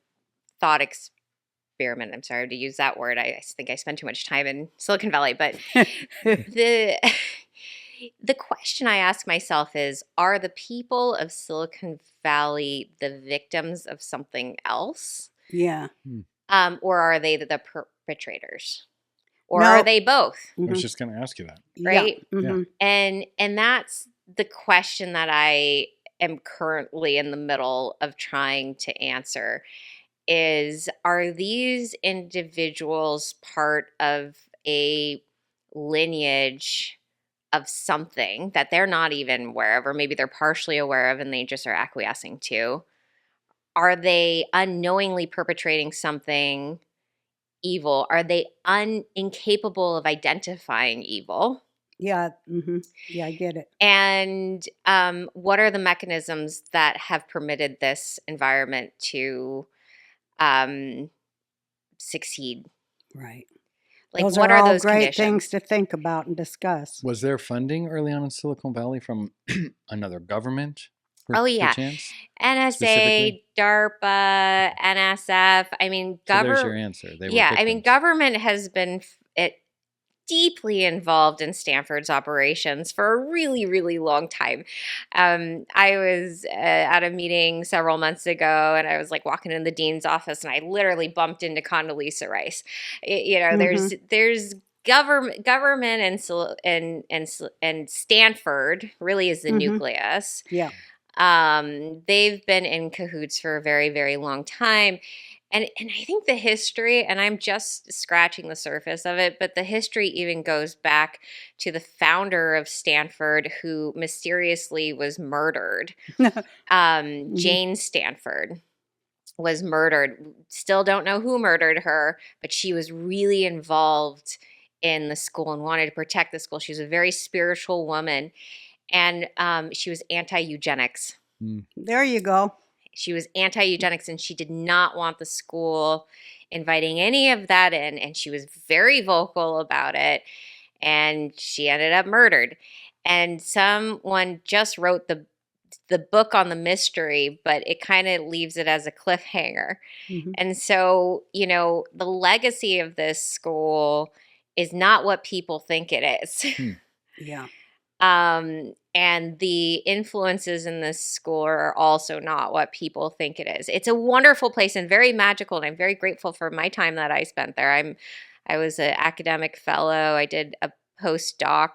thought experiment. I'm sorry to use that word. I think I spend too much time in Silicon Valley, but the question I ask myself is, are the people of Silicon Valley the victims of something else? Yeah. Or are they the perpetrators? Or No. are they both? I was just going to ask you that. Right? Yeah. Mhm. And that's the question that I am currently in the middle of trying to answer is, are these individuals part of a lineage of something that they're not even aware of, or maybe they're partially aware of and they just are acquiescing to? Are they unknowingly perpetrating something evil? Are they incapable of identifying evil? Yeah. Yeah, I get it. And what are the mechanisms that have permitted this environment to succeed? Right. Like, Those what are are all those great conditions? things to think about and discuss. Was there funding early on in Silicon Valley from another government? Oh, yeah. Perchance? NSA, Specifically? DARPA, NSF. I mean, So there's your answer. They were yeah, I mean, victims. government has been deeply involved in Stanford's operations for a really, really long time. I was at a meeting several months ago, and I was like walking in the dean's office, and I literally bumped into Condoleezza Rice. There's government and Stanford really is the nucleus. Yeah. They've been in cahoots for a very, very long time. And I think the history, and I'm just scratching the surface of it, but the history even goes back to the founder of Stanford, who mysteriously was murdered. Jane Stanford was murdered. Still don't know who murdered her, but she was really involved in the school and wanted to protect the school. She was a very spiritual woman, and she was anti-eugenics. There you go. She was anti-eugenics, and she did not want the school inviting any of that in, and she was very vocal about it, and she ended up murdered. And someone just wrote the book on the mystery, but it kind of leaves it as a cliffhanger. And so, the legacy of this school is not what people think it is. Yeah. And the influences in this school are also not what people think it is. It's a wonderful place and very magical, and I'm very grateful for my time that I spent there. I was an academic fellow. I did a postdoc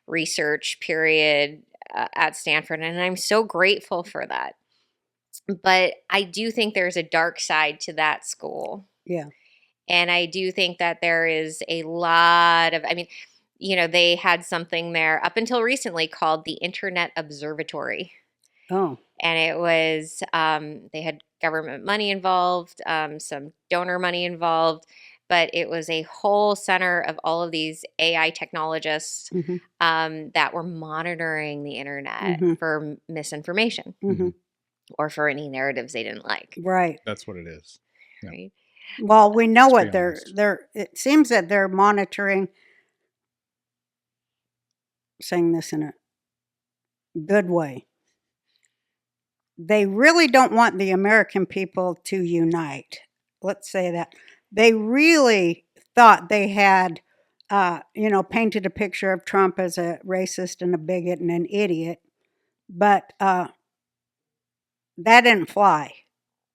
research period at Stanford, and I'm so grateful for that. But I do think there's a dark side to that school. Yeah. And I do think that there is a lot of, they had something there up until recently called the Internet Observatory. Oh. And it was, they had government money involved, some donor money involved, but it was a whole center of all of these AI technologists that were monitoring the internet for misinformation or for any narratives they didn't like. Right. That's what it is. Yeah. Right. Well, we know what it seems that they're monitoring, saying this in a good way. They really don't want the American people to unite. Let's say that. They really thought they had, painted a picture of Trump as a racist and a bigot and an idiot. But that didn't fly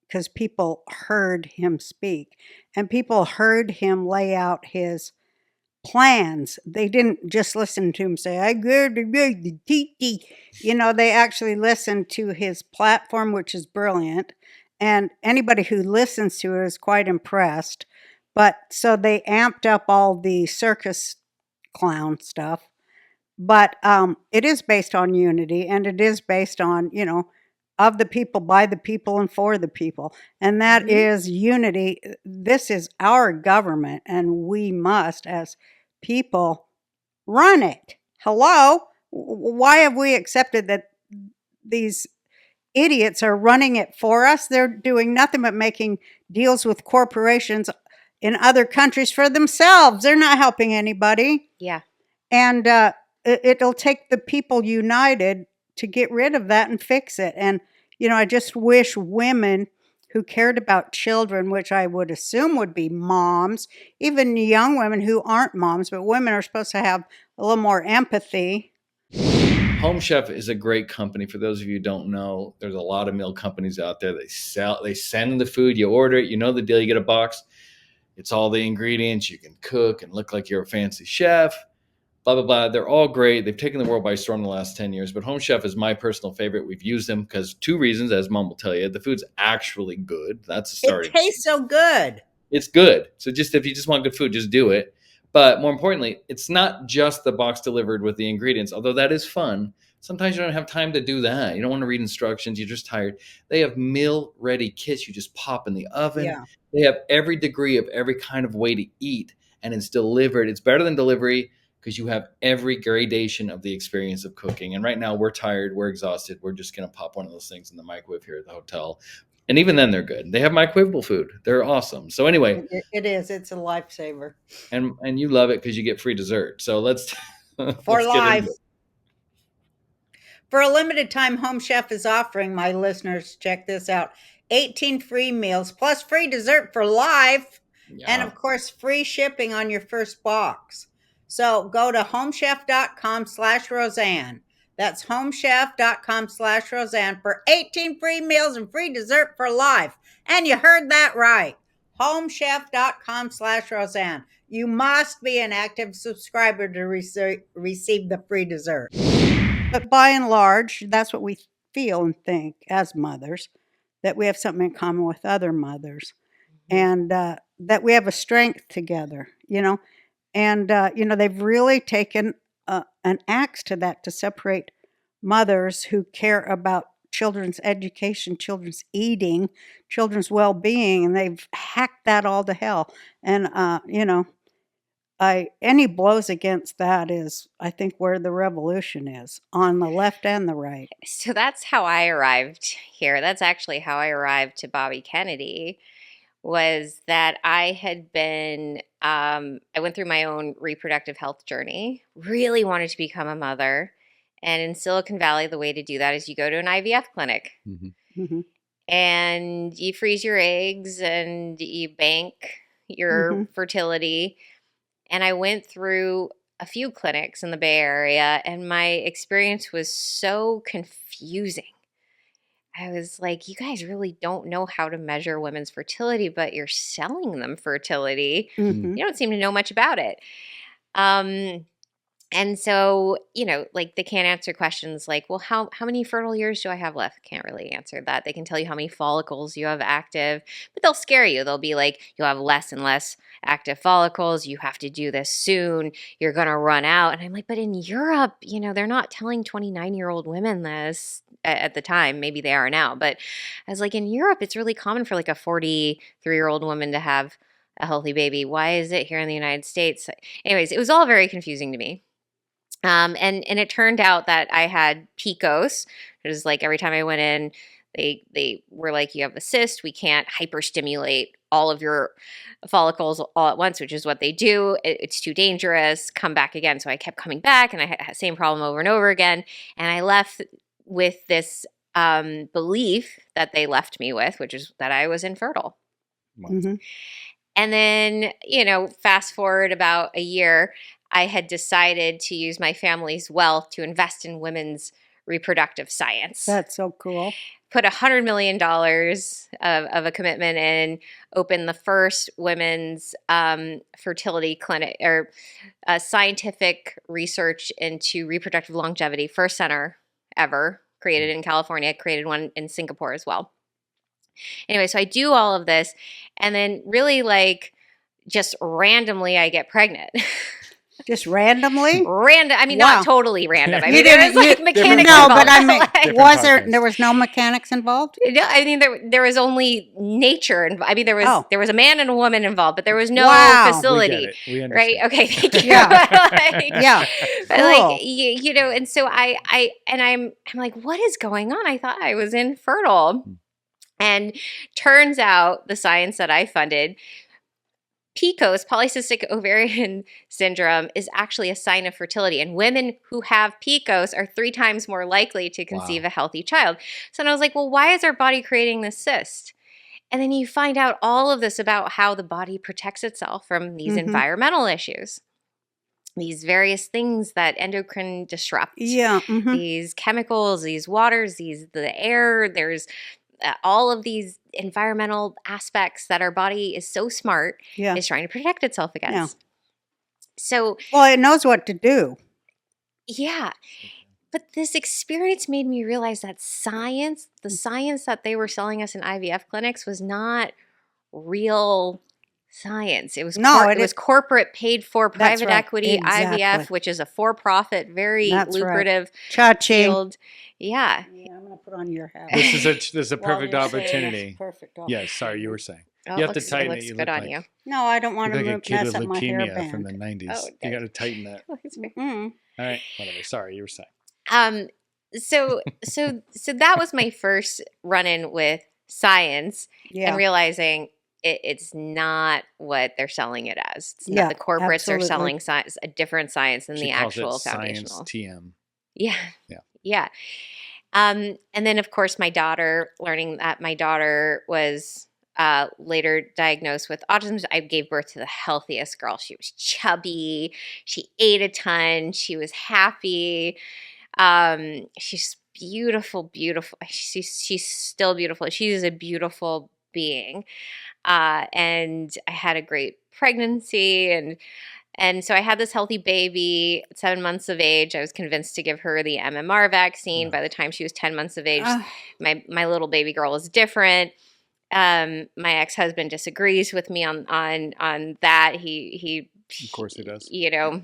because people heard him speak and people heard him lay out his plans. They didn't just listen to him say, I go to the TT. They actually listened to his platform, which is brilliant. And anybody who listens to it is quite impressed. But so they amped up all the circus clown stuff. But it is based on unity, and it is based on, of the people, by the people, and for the people. And that is unity. This is our government, and we must, as people, run it. Hello? Why have we accepted that these idiots are running it for us? They're doing nothing but making deals with corporations in other countries for themselves. They're not helping anybody. Yeah. And it'll take the people united to get rid of that and fix it. And, I just wish women who cared about children, which I would assume would be moms, even young women who aren't moms, but women are supposed to have a little more empathy. Home Chef is a great company. For those of you who don't know, there's a lot of meal companies out there. They send the food, you order it, the deal, you get a box. It's all the ingredients. You can cook and look like you're a fancy chef. Blah, blah, blah. They're all great. They've taken the world by storm in the last 10 years. But Home Chef is my personal favorite. We've used them because 2 reasons, as Mom will tell you. The food's actually good. That's a starting. It tastes so good. It's good. So just if you just want good food, just do it. But more importantly, it's not just the box delivered with the ingredients, although that is fun. Sometimes you don't have time to do that. You don't want to read instructions. You're just tired. They have meal-ready kits you just pop in the oven. Yeah. They have every degree of every kind of way to eat, and it's delivered. It's better than delivery because you have every gradation of the experience of cooking. And right now we're tired. We're exhausted. We're just going to pop one of those things in the microwave here at the hotel. And even then, they're good. They have microwavable food. They're awesome. So anyway, It is. It's a lifesaver. and you love it because you get free dessert. So let's For let's get life. into it. For a limited time, Home Chef is offering my listeners, check this out, 18 free meals plus free dessert for life. And Yeah. of course, free shipping on your first box. So go to homechef.com/Roseanne. That's homechef.com/Roseanne for 18 free meals and free dessert for life. And you heard that right. Homechef.com/Roseanne. You must be an active subscriber to receive the free dessert. But by and large, that's what we feel and think as mothers, that we have something in common with other mothers, and that we have a strength together, And, they've really taken an axe to that to separate mothers who care about children's education, children's eating, children's well-being, and they've hacked that all to hell. And, any blows against that is, I think, where the revolution is, on the left and the right. So that's how I arrived here. That's actually how I arrived to Bobby Kennedy, was that I had been, I went through my own reproductive health journey, really wanted to become a mother. And in Silicon Valley, the way to do that is you go to an IVF clinic and you freeze your eggs and you bank your fertility. And I went through a few clinics in the Bay Area, and my experience was so confusing. I was like, you guys really don't know how to measure women's fertility, but you're selling them fertility. You don't seem to know much about it. And so, like, they can't answer questions like, well, how many fertile years do I have left? Can't really answer that. They can tell you how many follicles you have active, but they'll scare you. They'll be like, you'll have less and less active follicles. You have to do this soon. You're going to run out. And I'm like, but in Europe, they're not telling 29-year-old women this at the time. Maybe they are now. But I was like, in Europe, it's really common for like a 43-year-old woman to have a healthy baby. Why is it here in the United States? Anyways, it was all very confusing to me. And it turned out that I had PCOS. It was like every time I went in, they were like, you have a cyst. We can't hyperstimulate all of your follicles all at once, which is what they do. It's too dangerous. Come back again. So I kept coming back, and I had the same problem over and over again. And I left with this belief that they left me with, which is that I was infertile. And then, fast forward about a year, I had decided to use my family's wealth to invest in women's reproductive science. That's so cool. Put $100 million of a commitment in, open the first women's fertility clinic, or scientific research into reproductive longevity, first center ever, created in California, created one in Singapore as well. Anyway, so I do all of this, and then really, just randomly I get pregnant. Just randomly? Random. I mean, Wow. not totally random. I You mean, there didn't- was you- mechanics No, involved. but I mean, Different there podcast. was no mechanics involved? No, I mean, there was only nature. I mean, there was a man and a woman involved, but there was no Wow. facility. We get it. We understand. Right? Okay, thank you. Yeah. Yeah. But Cool. and so I'm like, what is going on? I thought I was infertile. And turns out the science that I funded, PCOS, polycystic ovarian syndrome, is actually a sign of fertility. And women who have PCOS are 3 times more likely to conceive a healthy child. So I was like, well, why is our body creating this cyst? And then you find out all of this about how the body protects itself from these environmental issues. These various things that endocrine disrupt. Yeah. These chemicals, these waters, the air, there's all of these environmental aspects that our body is so smart is trying to protect itself against. So, well, it knows what to do. Yeah. But this experience made me realize that the science that they were selling us in IVF clinics was not real science. It was No, it was corporate paid for That's private right. equity, IVF, Exactly. which is a for-profit, very That's right. lucrative Cha-ching. field. Yeah. Yeah, I'm going to put on your hat. This is a While perfect you're saying it's opportunity. perfect. Yes, sorry, you were saying. Oh, You it have to looks, tighten it. looks You good look on like, you. No, I don't want look to like a kid mess with up my leukemia from hairband. the 90s. Oh, You got okay. to tighten that. Mm. All right, whatever. Sorry, you were saying. So that was my first run-in with science and Yeah. realizing it's not what they're selling it as. It's Yeah, not the corporates are absolutely. selling science, a different science than She the calls actual it science foundational. TM. Yeah. Yeah. Yeah. And then of course my daughter, learning that my daughter was later diagnosed with autism. I gave birth to the healthiest girl. She was chubby. She ate a ton. She was happy. She's beautiful, beautiful. She's still beautiful. She's a beautiful being. And I had a great pregnancy, and so I had this healthy baby at 7 months of age. I was convinced to give her the MMR vaccine. By the time she was 10 months of age, my little baby girl was different. My ex-husband disagrees with me on that. He Of course he does. You know,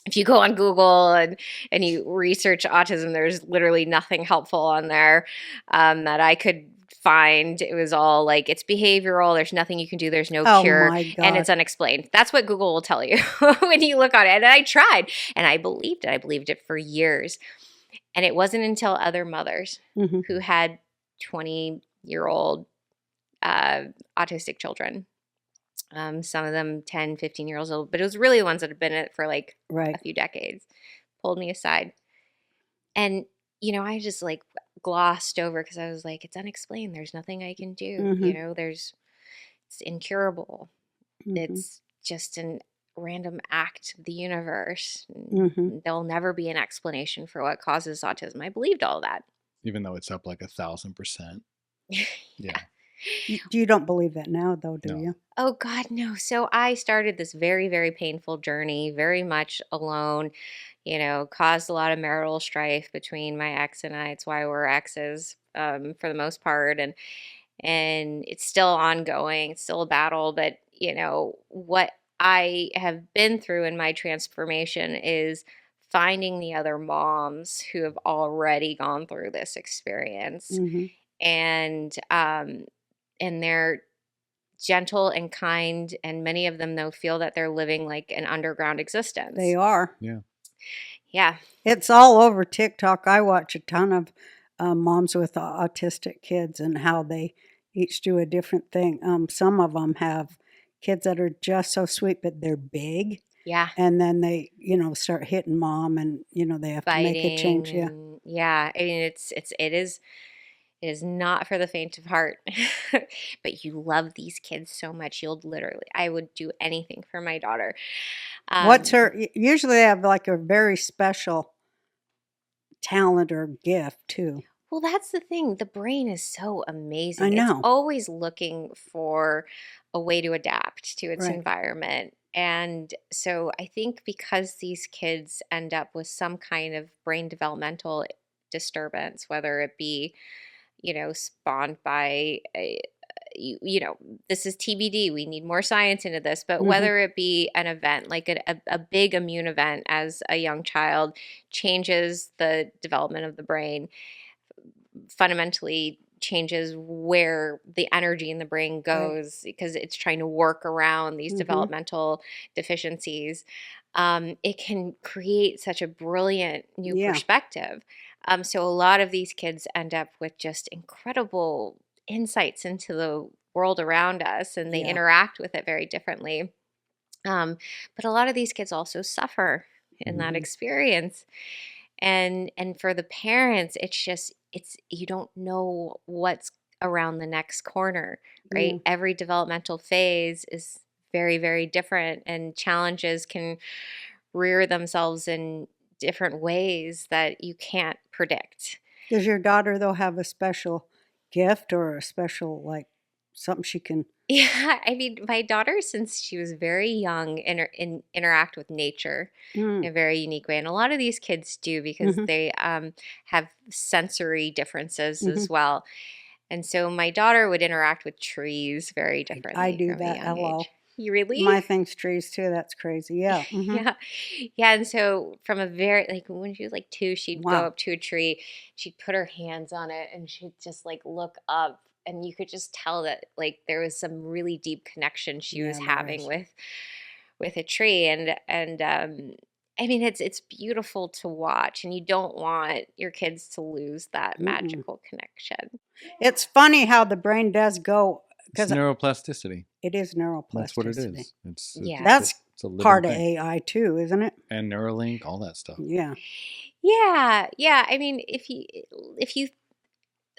if you go on Google and you research autism, there's literally nothing helpful on there that I could find. It was all like, it's behavioral. There's nothing you can do. There's no cure. My God. And it's unexplained. That's what Google will tell you when you look on it. And I tried and I believed it. I believed it for years. And it wasn't until other mothers who had 20-year-old autistic children, some of them 10, 15 years old, but it was really the ones that had been in it for like a few decades, pulled me aside. And, I just like glossed over because I was like, it's unexplained. There's nothing I can do. It's incurable. It's just an random act of the universe. There'll never be an explanation for what causes autism. I believed all that. Even though it's up like 1,000%. Yeah. You don't believe that now, though, do No. you? Oh, God, no. So I started this very, very painful journey, very much alone, caused a lot of marital strife between my ex and I. It's why we're exes for the most part. And it's still ongoing. It's still a battle. But, what I have been through in my transformation is finding the other moms who have already gone through this experience. And they're gentle and kind, and many of them though feel that they're living like an underground existence. They are. Yeah. It's all over TikTok. I watch a ton of moms with autistic kids and how they each do a different thing. Some of them have kids that are just so sweet, but they're big. Yeah. And then they, start hitting mom, and they have to make a change. Yeah. Yeah. I mean, it is not for the faint of heart, but you love these kids so much. I would do anything for my daughter. What's her, usually they have like a very special talent or gift too. Well, that's the thing. The brain is so amazing. I know. It's always looking for a way to adapt to its Right. environment. And so I think because these kids end up with some kind of brain developmental disturbance, whether it be, spawned by this is TBD. We need more science into this, but whether it be an event like a big immune event as a young child changes the development of the brain, fundamentally changes where the energy in the brain goes because it's trying to work around these developmental deficiencies. It can create such a brilliant new perspective. So a lot of these kids end up with just incredible insights into the world around us, and they interact with it very differently. But a lot of these kids also suffer in that experience. And for the parents, it's you don't know what's around the next corner, right? Yeah. Every developmental phase is very, very different, and challenges can rear themselves in different ways that you can't predict. Does your daughter, though, have a special gift or a special, like, something she can? Yeah, I mean, my daughter, since she was very young, interact with nature in a very unique way. And a lot of these kids do because they have sensory differences as well. And so my daughter would interact with trees very differently. I do from a that. young Hello. age. You really? My thing's trees too. That's crazy. Yeah. Mhm. Yeah. Yeah. And so from a very, like when she was like 2, she'd go Wow. up to a tree, she'd put her hands on it and she'd just like look up and you could just tell that like there was some really deep connection she was Yeah, there having is. with a tree. And I mean it's beautiful to watch and you don't want your kids to lose that Mm-mm. magical connection. It's funny how the brain does go It's because neuroplasticity. it is neuroplasticity. That's what it is. Yeah. That's it's a living part of thing. AI too, isn't it? And Neuralink, all that stuff. Yeah. Yeah. Yeah. I mean, if you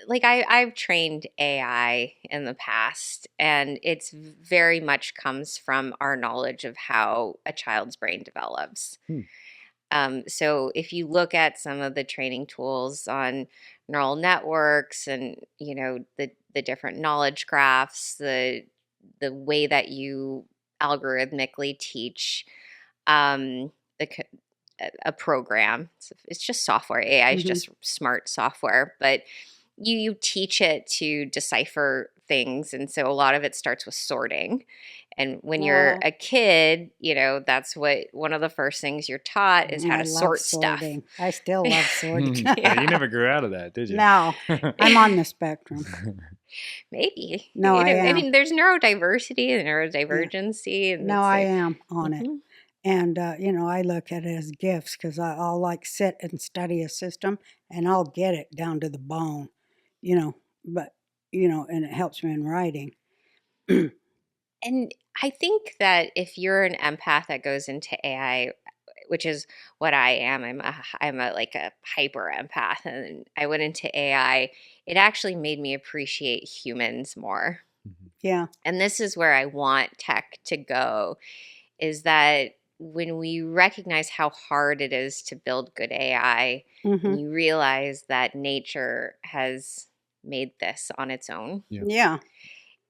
like I've trained AI in the past and it's very much comes from our knowledge of how a child's brain develops. So if you look at some of the training tools on neural networks and the different knowledge graphs, the way that you algorithmically teach um, a program, it's just software. AI is Mhm. just smart software, but you teach it to decipher things, and so a lot of it starts with sorting. And when you're Oh. a kid, that's what one of the first things you're taught is how I to love sort stuff. sorting. I still love sorting. Yeah, you never grew out of that, did you? No, I'm on the spectrum. Maybe. No, I I am. mean, there's neurodiversity and neurodivergency, and No, it's I like, am on it. mhm. And, I look at it as gifts because I'll like sit and study a system and I'll get it down to the bone, but, and it helps me in writing. And I think that if you're an empath that goes into AI, which is what I am, I'm a like a hyper empath, and I went into AI. It actually made me appreciate humans more. Yeah. And this is where I want tech to go, is that when we recognize how hard it is to build good AI, Hmm. and you realize that nature has made this on its own, Yeah.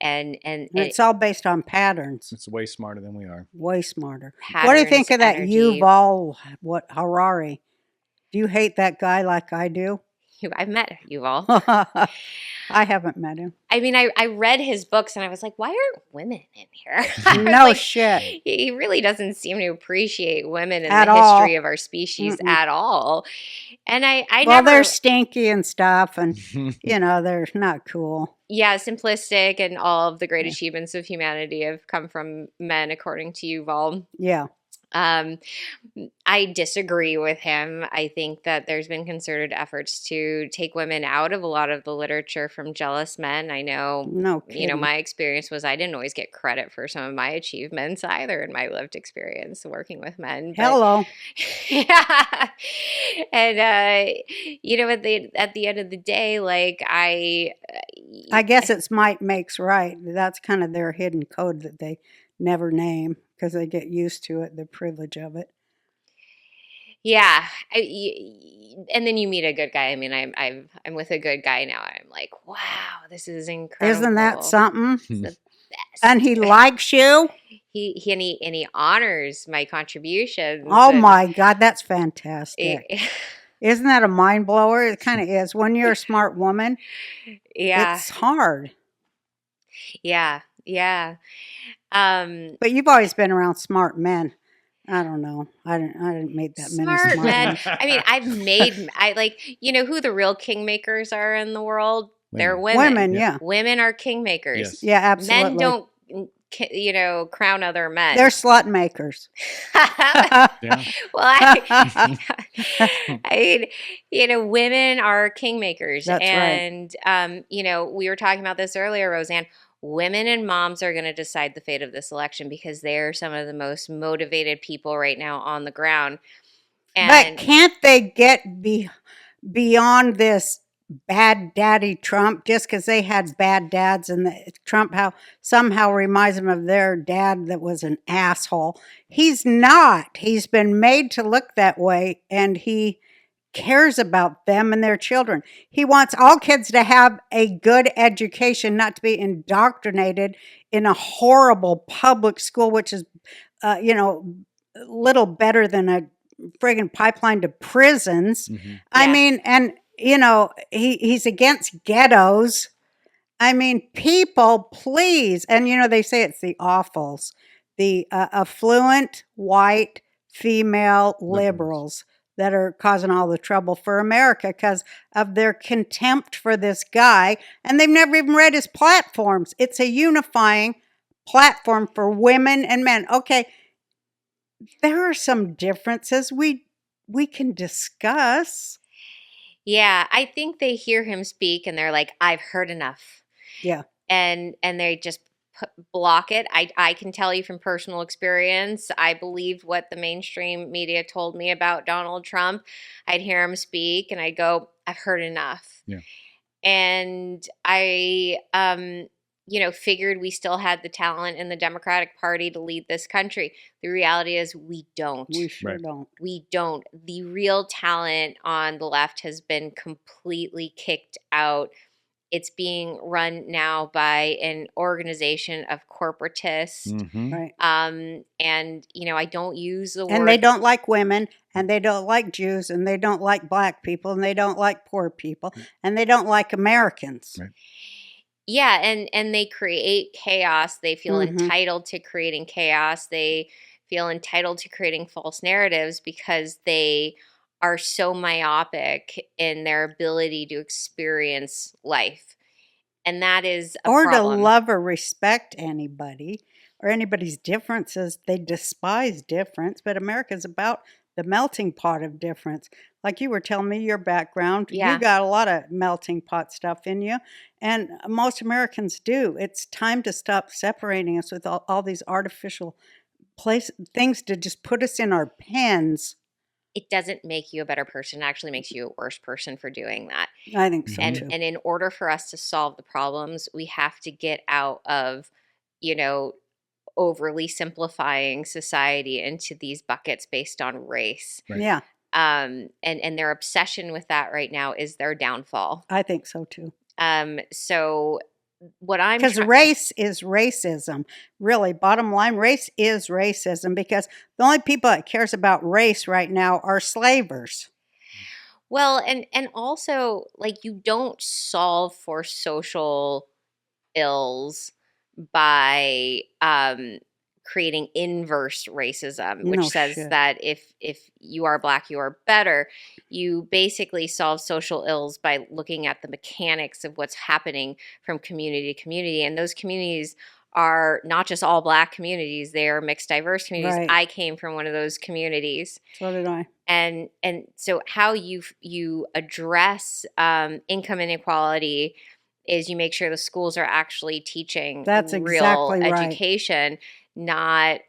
and And it's all based on patterns. It's way smarter than we are. Way smarter. patterns, What do you think of that energy. Yuval Harari? Do you hate that guy like I do? I've met Yuval. I haven't met him. I mean, I read his books and I was like, why aren't women in here? I was No like, shit. he really doesn't seem to appreciate women in At the all. history of our species Mm-mm. at all. And I Well, never, they're stinky and stuff, and they're not cool. yeah, simplistic, and all of the great Yeah. achievements of humanity have come from men, according to Yuval. Yeah. I disagree with him. I think that there's been concerted efforts to take women out of a lot of the literature from jealous men. I know, No kidding. my experience was I didn't always get credit for some of my achievements either in my lived experience working with men. But, Hello. yeah. And, at the end of the day, like I guess it's might makes right. That's kind of their hidden code that they never name because they get used to it, the privilege of it. yeah. And then you meet a good guy. I mean, I'm with a good guy now. I'm like, wow, this is incredible. Isn't that something? It's the best. And he likes you? He honors my contributions. Oh and my God, that's fantastic. he- Isn't that a mind blower? It kind of is. When you're a smart woman, yeah, it's hard. yeah. But you've always been around smart men. I don't know. I didn't meet that many Smart smart men. men. I mean, I like, who the real kingmakers are in the world? They're women. Women, yeah. Women are kingmakers. Yes. Yeah, absolutely. Men don't, crown other men. They're slut makers. Yeah. Well, I mean, women are kingmakers. That's right. And, we were talking about this earlier, Roseanne. Women and moms are going to decide the fate of this election because they're some of the most motivated people right now on the ground. But can't they get beyond this bad daddy Trump just because they had bad dads and Trump somehow reminds them of their dad that was an asshole? He's not. He's been made to look that way, and he cares about them and their children. He wants all kids to have a good education, not to be indoctrinated in a horrible public school, which is, little better than a friggin' pipeline to prisons. Mm-hmm. I Yeah. mean, and, he's against ghettos. I mean, people, please. And, they say it's the awfuls the affluent white female liberals that are causing all the trouble for America because of their contempt for this guy. And they've never even read his platforms. It's a unifying platform for women and men. Okay, there are some differences we can discuss. Yeah, I think they hear him speak and they're like, I've heard enough. Yeah. And they just block it. I can tell you from personal experience, I believed what the mainstream media told me about Donald Trump. I'd hear him speak and I'd go, I've heard enough. Yeah. And I figured we still had the talent in the Democratic Party to lead this country. The reality is we don't. We sure Right. don't. We don't. The real talent on the left has been completely kicked out. It's being run now by an organization of corporatists. Mm-hmm. Right. And, I don't use the word. And they don't like women, and they don't like Jews, and they don't like black people, and they don't like poor people, and they don't like Americans. Right. Yeah, and they create chaos. They feel Mhm. entitled to creating chaos. They feel entitled to creating false narratives because they are so myopic in their ability to experience life. And that is a Or problem. to love or respect anybody or anybody's differences. They despise difference, but America's about the melting pot of difference. Like you were telling me your background, Yeah. you got a lot of melting pot stuff in you, and most Americans do. It's time to stop separating us with all these artificial things to just put us in our pens. It doesn't make you a better person. It actually makes you a worse person for doing that. I think so And too. and in order for us to solve the problems, we have to get out of, overly simplifying society into these buckets based on race. Right. Yeah, And their obsession with that right now is their downfall. I think so too. So what I'm Because race is racism. Really, bottom line, race is racism because the only people that cares about race right now are slavers. well, and also like you don't solve for social ills by creating inverse racism, which No says shit. that if you are black, you are better. You basically solve social ills by looking at the mechanics of what's happening from community to community. And those communities are not just all black communities, they are mixed, diverse communities. Right. I came from one of those communities. So did I. And so how you address income inequality is you make sure the schools are actually teaching That's real exactly right. education, not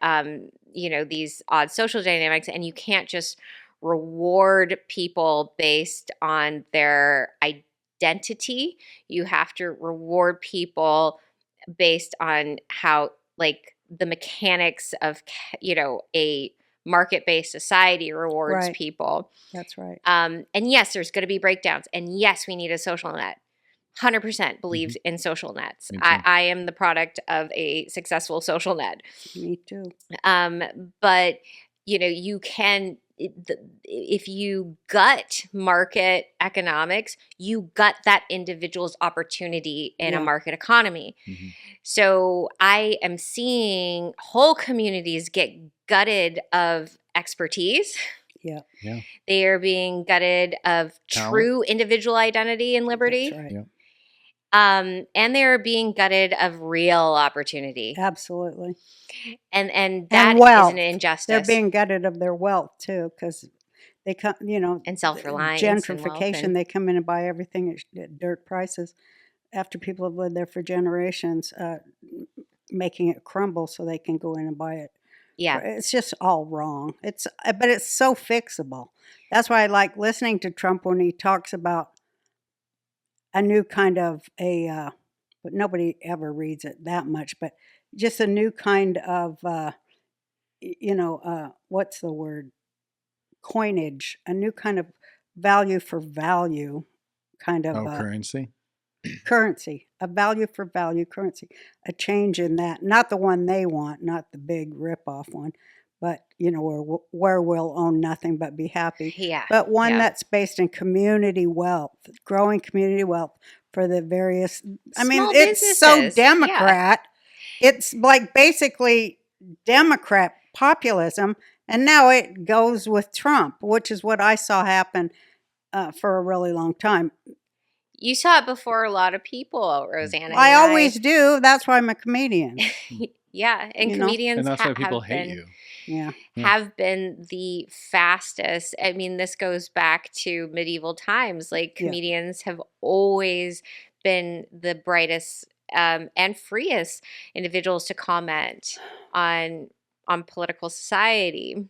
these odd social dynamics. And you can't just reward people based on their identity. You have to reward people based on how, like, the mechanics of a market-based society rewards Right. people. That's right. And yes, there's going to be breakdowns. And yes, we need a social net. 100% believes in social nets. Me too. I am the product of a successful social net. Me too. But you can, if you gut market economics, you gut that individual's opportunity in a Yeah. market economy. Mhm. So I am seeing whole communities get gutted of expertise. Yeah. Yeah. They are being gutted of Talent. true individual identity and liberty. That's right. Yeah. And they're being gutted of real opportunity. Absolutely. And that is wealth. an injustice. They're being gutted of their wealth too because they come, and self-reliance and wealth gentrification. and- They come in and buy everything at dirt prices after people have lived there for generations, making it crumble so they can go in and buy it. yeah. It's just all wrong. But it's so fixable. That's why I like listening to Trump when he talks about a new kind of but nobody ever reads it that much, but just a new kind of, what's the word? Coinage, a new kind of value for value kind of Currency. currency, a value for value currency, a change in that, not the one they want, not the big rip-off one, but, where we'll own nothing but be happy. Yeah. But one yeah. that's based in community wealth, growing community wealth for the various, Small it's so businesses, Democrat. It's like basically Democrat populism, and now it goes with Trump, which is what I saw happen for a really long time. You saw it before a lot of people, Roseanne. I always do. That's why I'm a comedian. Yeah, and You know? comedians And that's why people have hate been you. Yeah. have been the fastest. I mean, this goes back to medieval times. Like Yeah. comedians have always been the brightest and freest individuals to comment on political society,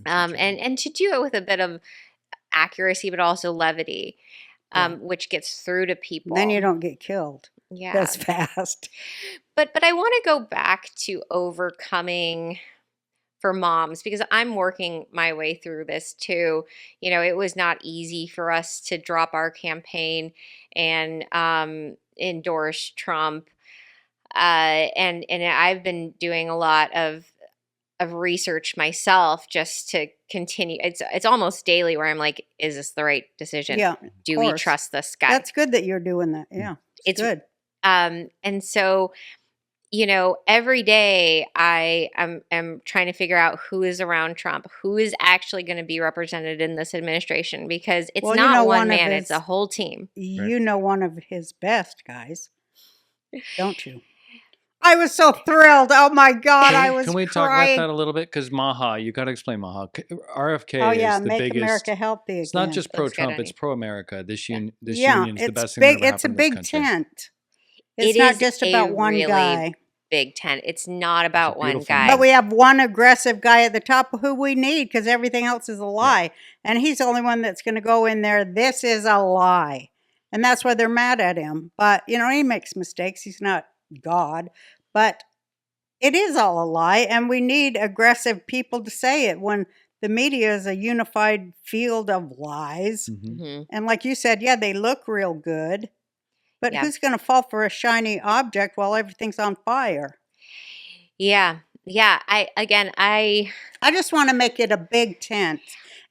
and to do it with a bit of accuracy, but also levity, Yeah. which gets through to people. Then you don't get killed Yeah. as fast. But I want to go back to overcoming for moms, because I'm working my way through this too. You know, it was not easy for us to drop our campaign and endorse Trump. And I've been doing a lot of research myself just to continue. It's almost daily where I'm like, is this the right decision? Yeah. Do we trust this guy? That's good that you're doing that. Yeah. It's good. And so, you know, every day I am trying to figure out who is around Trump, who is actually going to be represented in this administration, because it's Well, you not know, one one of man, his- it's a whole team. You know one of his best guys, don't you? I was so thrilled. Oh my God, I was Can we talk about that a little bit? Because Maha, you got to explain Maha. RFK Oh yeah, is the make biggest. America healthy again. It's not just Looks good pro-Trump; on it's you. pro-America. This union is the it's best thing big. that ever It's a happened to this big country. tent. It's It not is just a about one really guy. Big tent. It's not about one beautiful guy. tent. But we have one aggressive guy at the top who we need, because everything else is a lie. And he's the only one that's going to go in there. This is a lie. And that's why they're mad at him. But, you know, he makes mistakes. He's not God. But it is all a lie. And we need aggressive people to say it when the media is a unified field of lies. Mhm. And like you said, yeah, they look real good. But Yeah. who's going to fall for a shiny object while everything's on fire? Yeah. I just want to make it a big tent.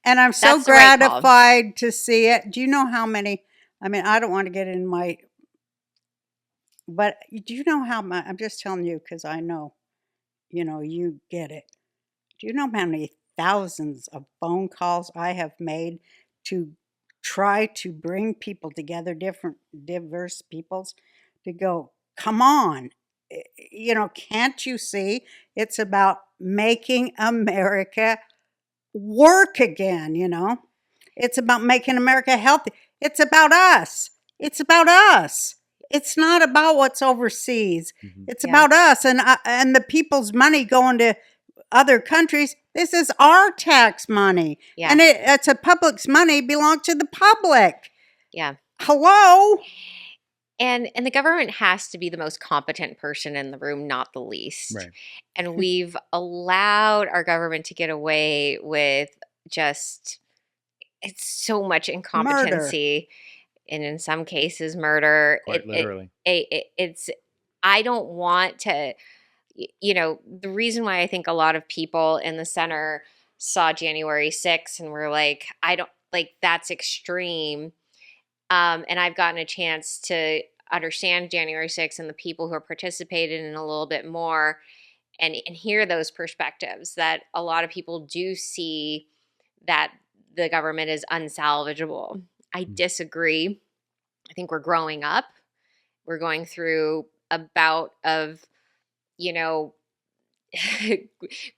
And I'm so That's the right call. gratified to see it. Do you know how many? I mean, I don't want to get in my, but do you know how much? I'm just telling you because I know, you know, you get it. Do you know how many thousands of phone calls I have made to try to bring people together, diverse peoples, to go, come on, you know, can't you see it's about making America work again, you know? It's about making America healthy. It's about us. It's about us. It's not about what's overseas. It's about us and the people's money going to other countries. This is our tax money. Yeah. And it's a public's money, belongs to the public. Yeah. Hello? And the government has to be the most competent person in the room, not the least. Right. And we've allowed our government to get away with just, it's so much incompetency, and in some cases murder. Quite literally. It's, I don't want to, you know, the reason why I think a lot of people in the center saw January 6th and were like, I don't, like, that's extreme. And I've gotten a chance to understand January 6th and the people who are participated in a little bit more, and hear those perspectives, that a lot of people do see that the government is unsalvageable. I disagree. I think we're growing up. We're going through a bout of, you know,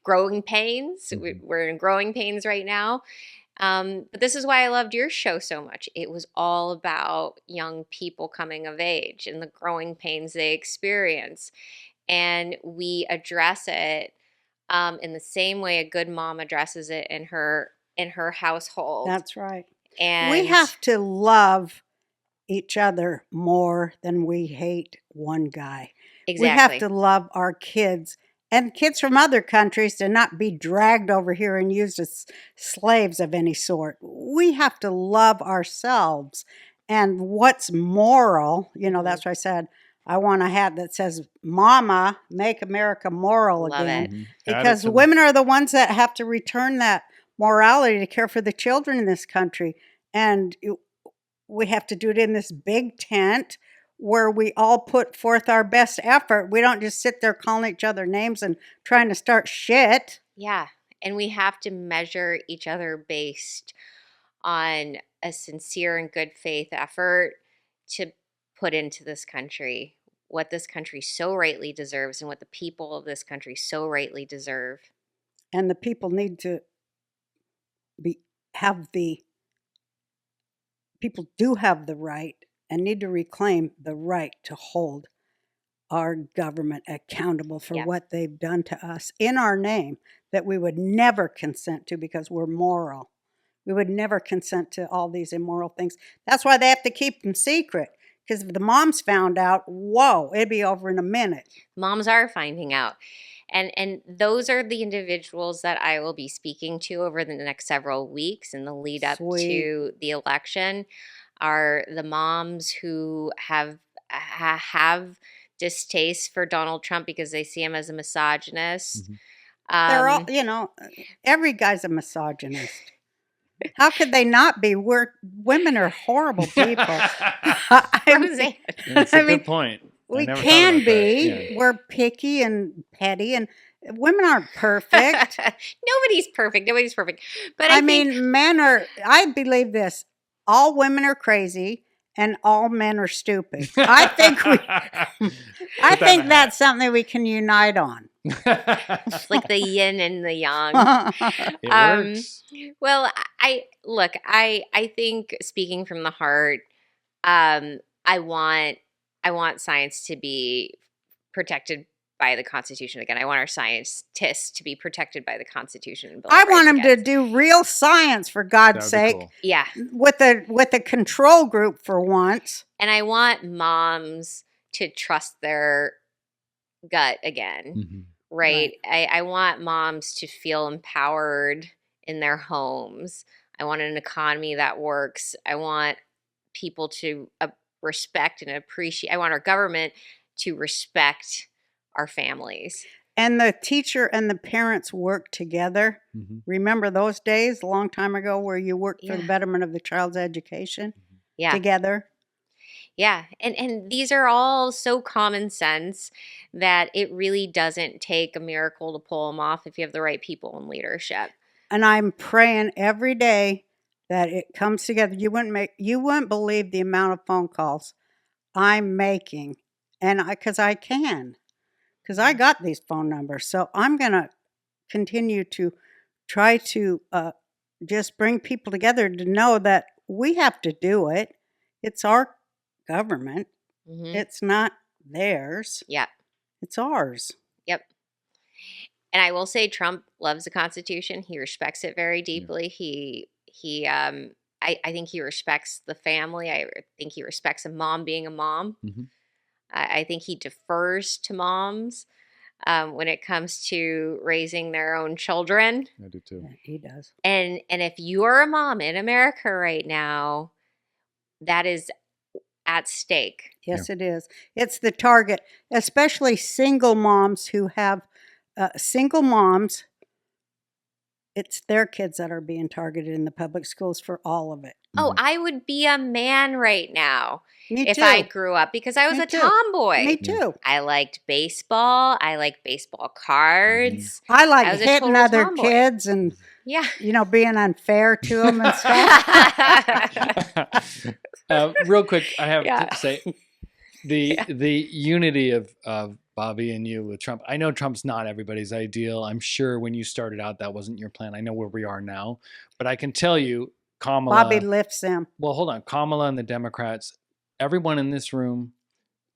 growing pains. We're in growing pains right now. But this is why I loved your show so much. It was all about young people coming of age and the growing pains they experience. And we address it in the same way a good mom addresses it in her household. That's right. And we have to love each other more than we hate one guy. Exactly. We have to love our kids and kids from other countries to not be dragged over here and used as slaves of any sort. We have to love ourselves. And what's moral, you know, that's why I said, I want a hat that says, Mama, make America moral Love again. it. Because women are the ones that have to return that morality to care for the children in this country. And we have to do it in this big tent where we all put forth our best effort. We don't just sit there calling each other names and trying to start shit. Yeah. And we have to measure each other based on a sincere and good faith effort to put into this country what this country so rightly deserves and what the people of this country so rightly deserve. And the people need to people do have the right and need to reclaim the right to hold our government accountable for Yeah. what they've done to us in our name that we would never consent to because we're moral. We would never consent to all these immoral things. That's why they have to keep them secret. Because if the moms found out, whoa, it'd be over in a minute. Moms are finding out. And those are the individuals that I will be speaking to over the next several weeks in the lead up Sweet. to the election are the moms who have distaste for Donald Trump because they see him as a misogynist. They're all, every guy's a misogynist. How could they not be? Women are horrible people. Roseanne. That's a good point. I We never thought can about that. be. Yeah. We're picky and petty, and women aren't perfect. Nobody's perfect. Nobody's perfect. But I I think, mean, men are, I believe this, all women are crazy and all men are stupid. I think that's something we can unite on. it's like the yin and the yang. It works. Well, I think speaking from the heart, I want science to be protected by the Constitution again. I want our scientists to be protected by the Constitution and Bill of I Rights want them to again. do real science, for That God's would be sake, cool. Yeah. with a control group for once. And I want moms to trust their gut again. Mhm. Right. I want moms to feel empowered in their homes. I want an economy that works. I want people to respect and appreciate. I want our government to respect our families. And the teacher and the parents work together. Mhm. Remember those days a long time ago where you worked for the Yeah. betterment of the child's education Yeah. together? Yeah. And these are all so common sense that it really doesn't take a miracle to pull them off if you have the right people in leadership. And I'm praying every day that it comes together. You wouldn't believe the amount of phone calls I'm making, and because I got these phone numbers, so I'm gonna continue to try to just bring people together to know that we have to do it. It's our government. Mhm. It's not theirs. Yeah. It's ours. Yep. And I will say Trump loves the Constitution. He respects it very deeply. I think he respects the family. I think he respects a mom being a mom. Mhm. I think he defers to moms when it comes to raising their own children. I do too. Yeah, he does. And if you're a mom in America right now, that is at stake. Yes, it is. It's the target, especially single moms who have single moms. It's their kids that are being targeted in the public schools for all of it. Oh, I would be a man right now Me if too. I grew up because I was Me a too. tomboy. Me too. I liked baseball. I liked baseball cards. I like I was a hitting total other tomboy. kids and Yeah. being unfair to them and stuff. Real quick, I have Yeah. to say the unity of Bobby and you with Trump. I know Trump's not everybody's ideal. I'm sure when you started out, that wasn't your plan. I know where we are now, but I can tell you, Kamala. Bobby lifts them. Well, hold on. Kamala and the Democrats, everyone in this room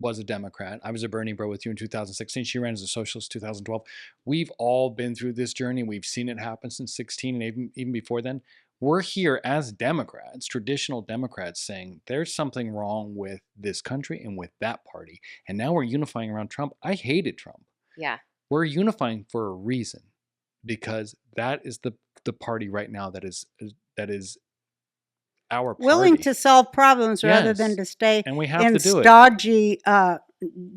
was a Democrat. I was a Bernie bro with you in 2016. She ran as a socialist in 2012. We've all been through this journey. We've seen it happen since 16 and even before then. We're here as Democrats, traditional Democrats, saying there's something wrong with this country and with that party. And now we're unifying around Trump. I hated Trump. Yeah. We're unifying for a reason, because that is the party right now that is our party. Willing to solve problems rather Yes. than to stay And we have in to do it. stodgy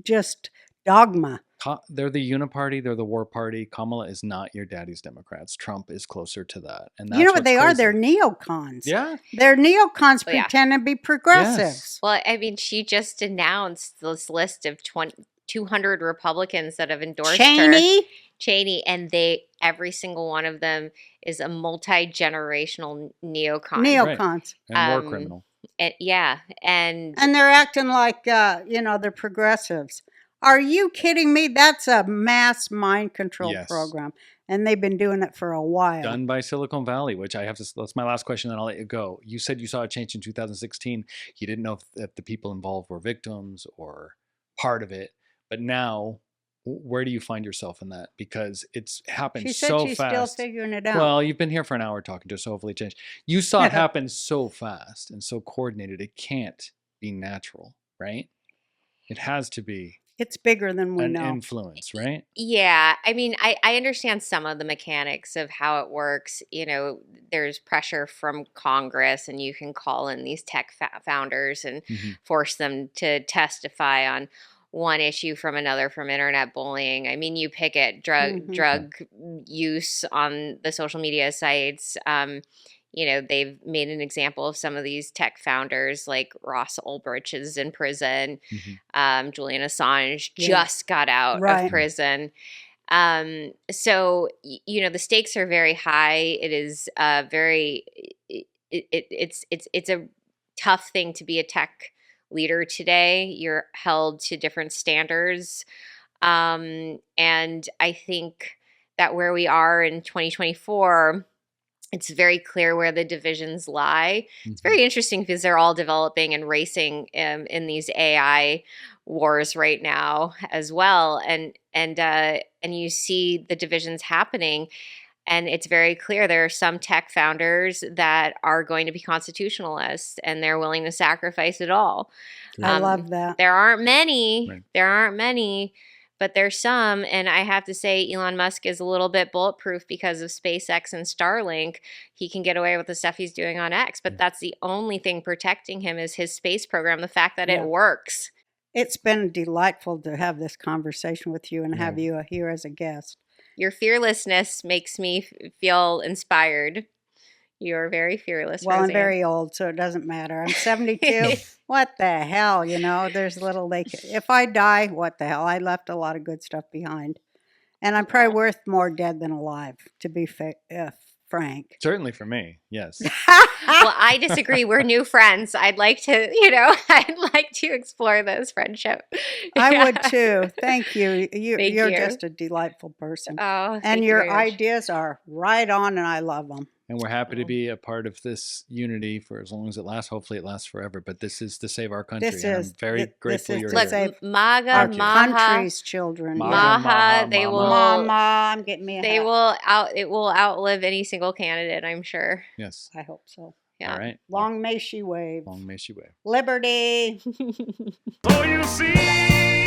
just dogma. They're the uniparty. They're the war party. Kamala is not your daddy's Democrats. Trump is closer to that. And that's You know what what's they are? crazy. They're neocons. Yeah. They're neocons Well, yeah. pretend to be progressives. Well, I mean, she just announced this list of 200 Republicans that have endorsed her. Cheney, and every single one of them is a multi-generational neocon. Neocons. Right. And war criminal. And they're acting like, they're progressives. Are you kidding me? That's a mass mind control program. And they've been doing it for a while. Done by Silicon Valley, which I have to, that's my last question, then I'll let you go. You said you saw a change in 2016. You didn't know if the people involved were victims or part of it. But now, where do you find yourself in that? Because it's happened so fast. She said she's still figuring it out. Well, you've been here for an hour talking to us, so hopefully it changed. You saw it happen so fast and so coordinated. It can't be natural, right? It has to be. It's bigger than we know. Influence, right? Yeah. I mean, I understand some of the mechanics of how it works. There's pressure from Congress, and you can call in these tech founders and force them to testify on one issue from another, from internet bullying. I mean, you pick it, drug use on the social media sites. They've made an example of some of these tech founders, like Ross Ulbricht is in prison. Julian Assange just got out of prison. So, the stakes are very high. It is it's a tough thing to be a tech leader today. You're held to different standards. And I think that where we are in 2024, it's very clear where the divisions lie. It's very interesting because they're all developing and racing in these AI wars right now as well. And you see the divisions happening. And it's very clear there are some tech founders that are going to be constitutionalists, and they're willing to sacrifice it all. I love that. There aren't many. Right. There aren't many, but there's some. And I have to say, Elon Musk is a little bit bulletproof because of SpaceX and Starlink. He can get away with the stuff he's doing on X, but that's the only thing protecting him is his space program, the fact that it works. It's been delightful to have this conversation with you and have you here as a guest. Your fearlessness makes me feel inspired. You're very fearless, Well, Roseanne. I'm very old, so it doesn't matter. I'm 72. What the hell, there's little if I die, what the hell? I left a lot of good stuff behind. And I'm probably worth more dead than alive, to be frank. Certainly for me, yes. Well, I disagree. We're new friends. I'd like to, I'd like to explore this friendship. I would too. Thank you. You're you. just a delightful person. Oh, and your ideas are right on, and I love them. And we're happy to be a part of this unity for as long as it lasts. Hopefully it lasts forever. But this is to save our country. I'm very grateful you're here. Look, MAGA, our Maha, country's children. Maha, they will. Mama, I'm getting me a hat. It will outlive any single candidate, I'm sure. Yes. I hope so. Yeah. All right. Long may she wave. Long may she wave. Liberty. So you see